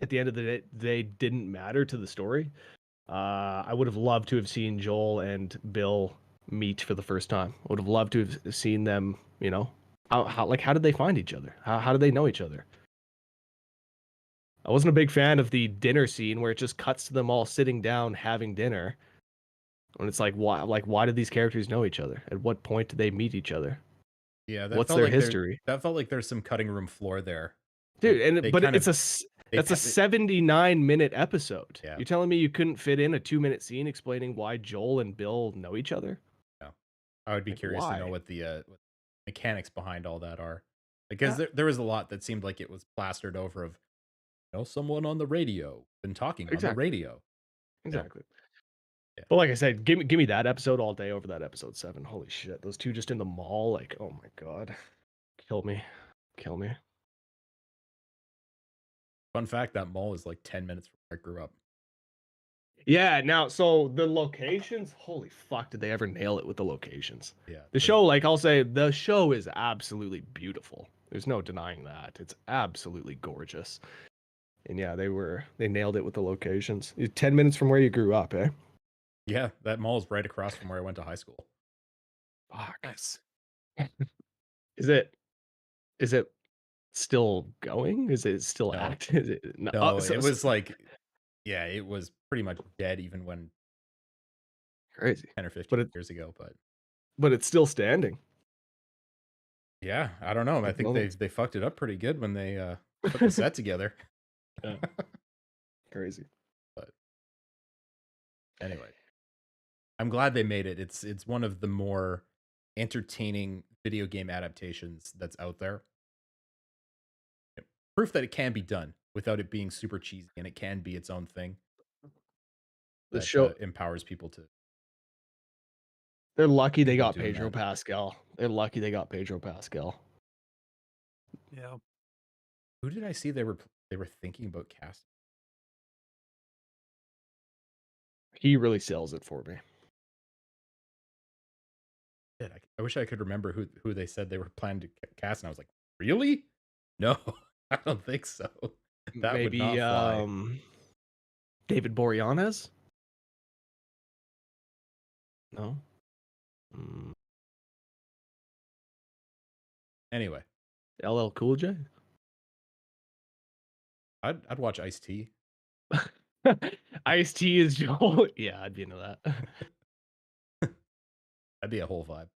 A: at the end of the day they didn't matter to the story. I would have loved to have seen Joel and Bill meet for the first time. I would have loved to have seen them, how did they find each other? How did they know each other? I wasn't a big fan of the dinner scene where it just cuts to them all sitting down having dinner. And it's like why did these characters know each other? At what point did they meet each other?
B: Yeah,
A: What's their history?
B: that felt like there's some cutting room floor there.
A: Dude,
B: They
A: but
B: kind
A: it's
B: of
A: that's a 79-minute episode.
B: Yeah.
A: You're telling me you couldn't fit in a 2-minute scene explaining why Joel and Bill know each other?
B: I would be
A: Like,
B: curious to know
A: why?
B: what the mechanics behind all that are. Because
A: Yeah.
B: there was a lot that seemed like it was plastered over of someone on the radio been talking on the
A: Exactly.
B: radio.
A: Exactly.
B: Yeah.
A: But like I said, give me that episode all day over that episode 7. Holy shit. Those two just in the mall, like, oh my god. Kill me. Kill me.
B: Fun fact, that mall is like 10 minutes from where I grew up.
A: Yeah, now so the locations, holy fuck, did they ever nail it with the locations?
B: Yeah.
A: The show, like I'll say, the show is absolutely beautiful. There's no denying that. It's absolutely gorgeous. And yeah, they nailed it with the locations. 10 minutes from where you grew up, eh?
B: Yeah, that mall is right across from where I went to high school.
A: Fuck.
C: Nice.
A: Is it still going? Is it still
B: No.
A: active? Is it no?
B: No, it was like it was pretty much dead even when
A: crazy.
B: 10 or 15 years ago,
A: But it's still standing.
B: yeah, I don't know. I think they fucked it up pretty good when they put the set together.
A: Yeah. Crazy.
B: But anyway, I'm glad they made it. It's one of the more entertaining video game adaptations that's out there. proof that it can be done without it being super cheesy, and it can be its own thing
A: The
B: that
A: show
B: empowers people to
A: they're lucky they
B: think about
A: got
B: doing
A: Pedro
B: that.
A: Pascal. They're lucky they got Pedro Pascal.
C: Yeah.
B: Who did I see they were thinking about casting?
A: He really sells it for me.
B: Shit, I wish I could remember who they said they were planning to cast, and I was like, really? No, I don't think so. That would
A: Maybe
B: not fly.
A: David Boreanaz? No. Mm,
B: Anyway,
A: LL Cool J?
B: I'd watch Ice-T.
A: Ice-T is Joel. Yeah, I'd be into that.
B: That'd be a whole vibe.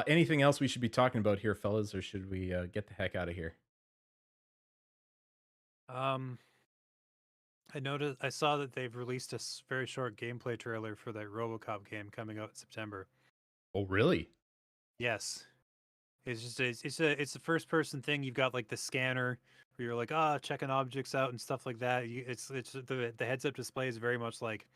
B: Anything else we should be talking about here, fellas, or should we get the heck out of here?
C: I saw that they've released a very short gameplay trailer for that RoboCop game coming out in September.
B: Oh, really?
C: Yes. It's just it's a first person thing. You've got like the scanner where you're like checking objects out and stuff like that. It's the heads up display is very much like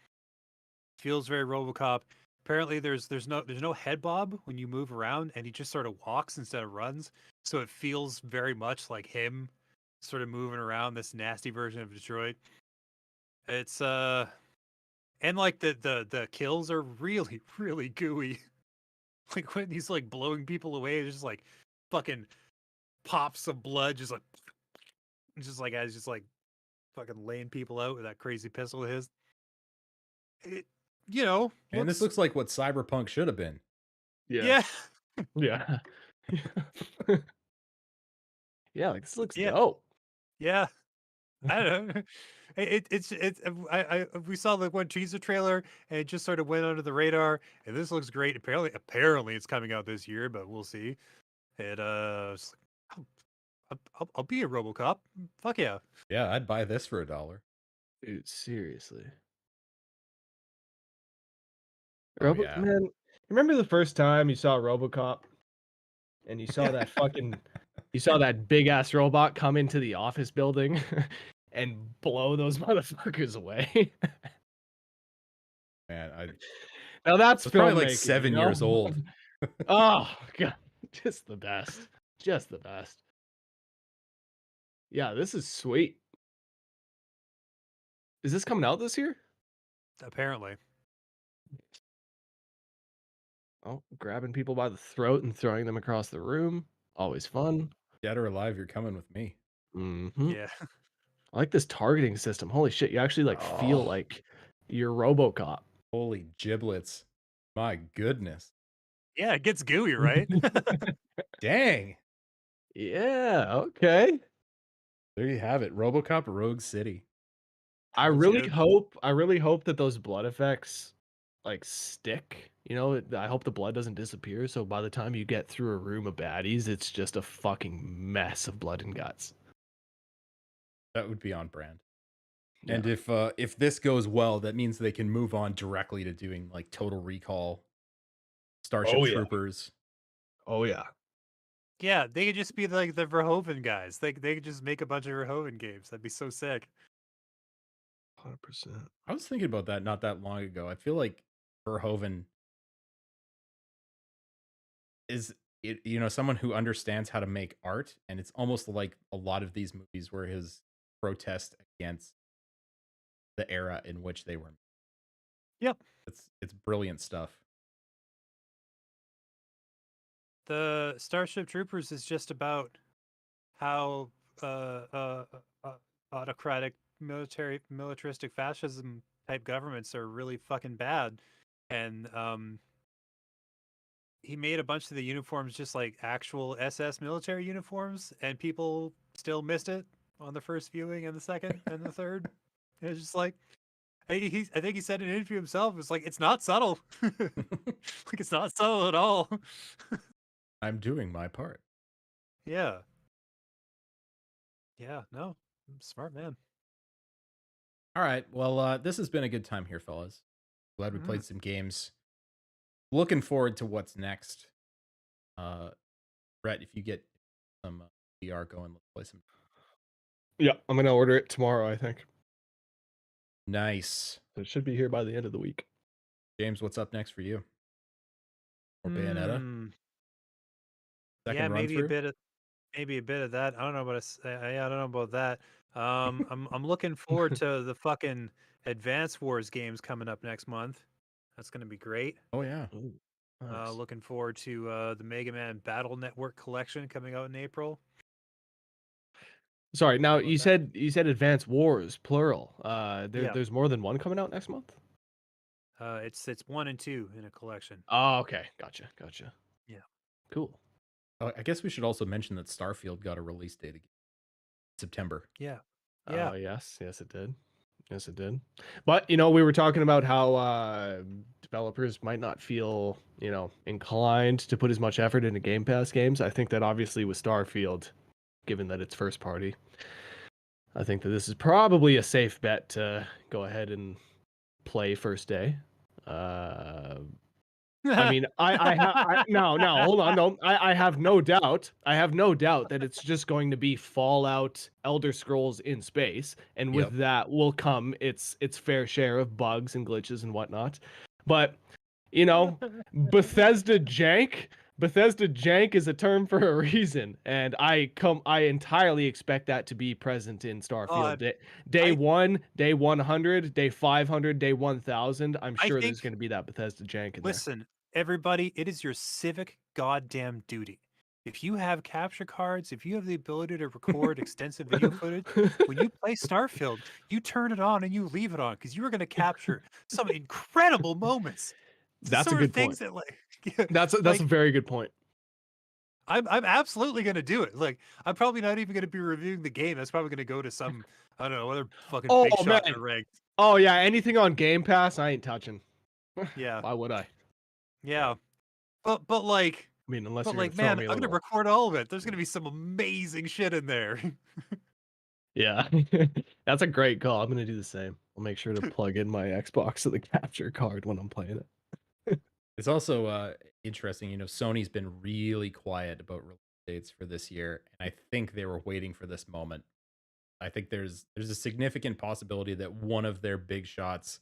C: feels very RoboCop. Apparently there's no head bob when you move around, and he just sort of walks instead of runs. So it feels very much like him sort of moving around this nasty version of Detroit. It's and like the kills are really really gooey. Like when he's like blowing people away, it's just like fucking pops of blood, just like as just like fucking laying people out with that crazy pistol of his. It,
B: And this looks like what Cyberpunk should have been.
C: yeah,
A: Yeah. Yeah, like this looks
C: yeah,
A: dope.
C: yeah. I don't know. It's we saw like one teaser trailer and it just sort of went under the radar. And this looks great. Apparently it's coming out this year, but we'll see. It it's like, I'll be a RoboCop. Fuck yeah.
B: Yeah, I'd buy this for $1.
A: Dude, seriously.
B: Oh yeah.
A: Man, remember the first time you saw RoboCop and you saw that big ass robot come into the office building and blow those motherfuckers away?
B: Man, I
A: Now that's
B: was probably like
A: filmmaking,
B: 7 years old.
A: Oh god, just the best. Just the best. Yeah, this is sweet. Is this coming out this year?
C: Apparently.
A: Oh, grabbing people by the throat and throwing them across the room. Always fun.
B: Dead or alive, you're coming with me.
A: Mm-hmm.
C: Yeah.
A: I like this targeting system. Holy shit, you actually like feel
B: Oh.
A: like you're RoboCop.
B: Holy giblets. My goodness.
C: Yeah, it gets gooey, right?
B: Dang.
A: Yeah, okay.
B: There you have it. RoboCop Rogue City.
A: I really
C: Legit.
A: hope that those blood effects like stick. I hope the blood doesn't disappear. So by the time you get through a room of baddies, it's just a fucking mess of blood and guts.
B: That would be on brand.
A: Yeah.
B: And if this goes well, that means they can move on directly to doing like Total Recall, Starship
A: Oh, yeah.
B: Troopers.
A: Oh yeah.
C: Yeah, they could just be like the Verhoeven guys. They could just make a bunch of Verhoeven games. That'd be so sick.
A: 100%.
B: I was thinking about that not that long ago. I feel like Verhoeven is someone who understands how to make art, and it's almost like a lot of these movies were his protest against the era in which they were.
C: Yep.
B: It's brilliant stuff.
C: The Starship Troopers is just about how autocratic militaristic fascism type governments are really fucking bad. And he made a bunch of the uniforms just like actual SS military uniforms, and people still missed it on the first viewing and the second and the third. It's just like I think he said in an interview himself, it's like it's not subtle. Like it's not subtle at all.
B: I'm doing my part.
C: Yeah. Yeah, no. Smart man.
B: All right. Well, this has been a good time here, fellas. Glad we played some games. Looking forward to what's next. Brett, if you get some VR going. Let's play some.
A: Yeah, I'm gonna order it tomorrow. I think
B: Nice.
A: it should be here by the end of the week.
B: James, what's up next for you? Or Bayonetta?
C: Yeah,
B: Second run
C: maybe a
B: through?
C: bit of that. I don't know about yeah, I don't know about that. I'm looking forward to the fucking Advance Wars games coming up next month. That's gonna be great.
B: Oh yeah.
A: Ooh, nice.
C: Looking forward to the Mega Man Battle Network collection coming out in April.
A: Sorry. Now
C: about
A: you
C: that?
A: said Advance Wars plural.
C: Yeah.
A: There's more than one coming out next month.
C: It's 1 and 2 in a collection.
A: Oh, okay. Gotcha.
C: Yeah.
A: Cool.
B: I guess we should also mention that Starfield got a release date again. September.
C: Yeah. Yeah.
A: Yes, it did. Yes, it did. But we were talking about how developers might not feel inclined to put as much effort into Game Pass games. I think that obviously with Starfield, given that it's first party, I think that this is probably a safe bet to go ahead and play first day. I mean, no, hold on, no, I have no doubt. I have no doubt that it's just going to be Fallout, Elder Scrolls in space, and with
B: Yep.
A: that will come its fair share of bugs and glitches and whatnot. But Bethesda jank. Bethesda jank is a term for a reason, and I entirely expect that to be present in Starfield. Day
C: I-
A: 1, day 100, day 500, day 1000. I'm
C: I
A: sure there's
C: think-
A: going to be that Bethesda jank in there.
C: Listen, everybody, it is your civic goddamn duty. If you have capture cards, if you have the ability to record extensive video footage, when you play Starfield, you turn it on and you leave it on because you are going to capture some incredible moments.
A: That's a
C: Sort
A: good
C: of things
A: point.
C: that
A: That's
C: like,
A: a very good point.
C: I'm absolutely gonna do it. Like, I'm probably not even gonna be reviewing the game. That's probably gonna go to some, I don't know, other fucking big shot in
A: man.
C: the ranked.
A: Oh yeah, anything on Game Pass, I ain't touching.
C: Yeah.
A: Why would I?
C: Yeah. But like,
A: I mean, unless
C: but
A: you're
C: like,
A: gonna throw
C: man,
A: me
C: I'm
A: a
C: gonna
A: little.
C: record all of it. There's gonna be some amazing shit in there.
A: Yeah, that's a great call. I'm gonna do the same. I'll make sure to plug in my Xbox to the capture card when I'm playing it.
B: It's also interesting, Sony's been really quiet about release dates for this year, and I think they were waiting for this moment. I think there's a significant possibility that one of their big shots,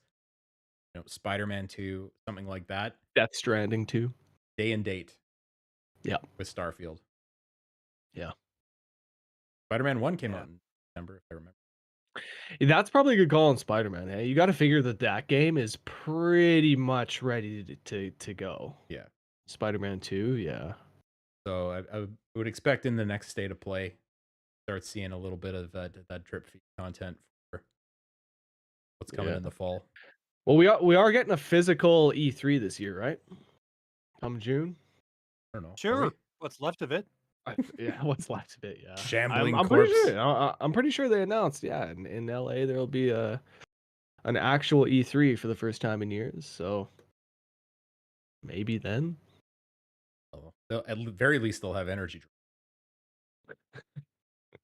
B: Spider-Man 2, something like that,
A: Death Stranding too.
B: day and date.
A: Yeah.
B: With Starfield.
A: Yeah.
B: Spider-Man 1 came out in December, if I remember.
A: That's probably a good call on Spider-Man. Hey, you got to figure that game is pretty much ready to go.
B: Yeah.
A: Spider-Man 2, yeah.
B: So I would expect in the next state of play, start seeing a little bit of that drip feed content for what's coming in the fall.
A: Well, we are getting a physical E3 this year, right? Come June.
B: I don't know.
C: Sure. What's left of it?
A: Yeah, what's left of it? Yeah,
B: Shambling
A: I'm
B: corpse.
A: pretty sure. I'm pretty sure they announced. Yeah, in LA there'll be an actual E3 for the first time in years. So maybe then.
B: Oh, at the very least, they'll have energy.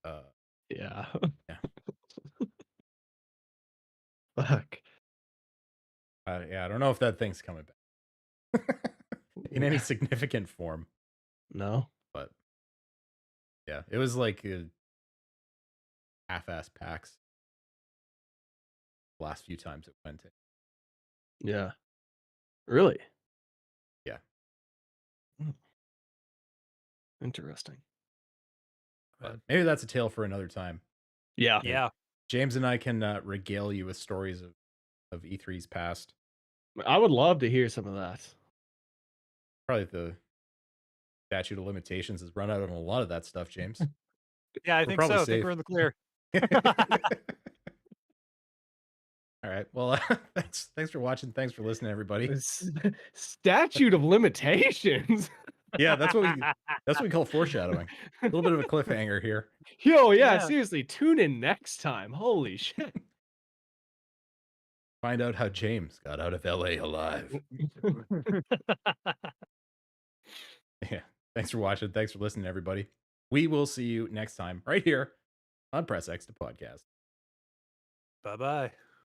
A: Yeah.
B: Yeah.
A: Fuck.
B: Yeah, I don't know if that thing's coming back in any significant form.
A: No.
B: But yeah, it was like a half-ass PAX the last few times it went.
A: Yeah. Really?
B: Yeah.
A: Interesting.
B: But maybe that's a tale for another time.
A: Yeah.
C: Yeah.
B: James and I can regale you with stories of E3's past.
A: I would love to hear some of that.
B: Probably the statute of limitations has run out on a lot of that stuff, James.
C: Yeah, I think so. I think we're in the clear.
B: All right. Well, thanks for watching. Thanks for listening, everybody.
A: Statute of limitations.
B: Yeah, that's what we call foreshadowing. A little bit of a cliffhanger here.
A: Yo, yeah,
C: Yeah.
A: seriously, tune in next time. Holy shit.
B: Find out how James got out of LA alive. Yeah. Thanks for watching. Thanks for listening, everybody. We will see you next time right here on Press X to Podcast.
C: Bye-bye.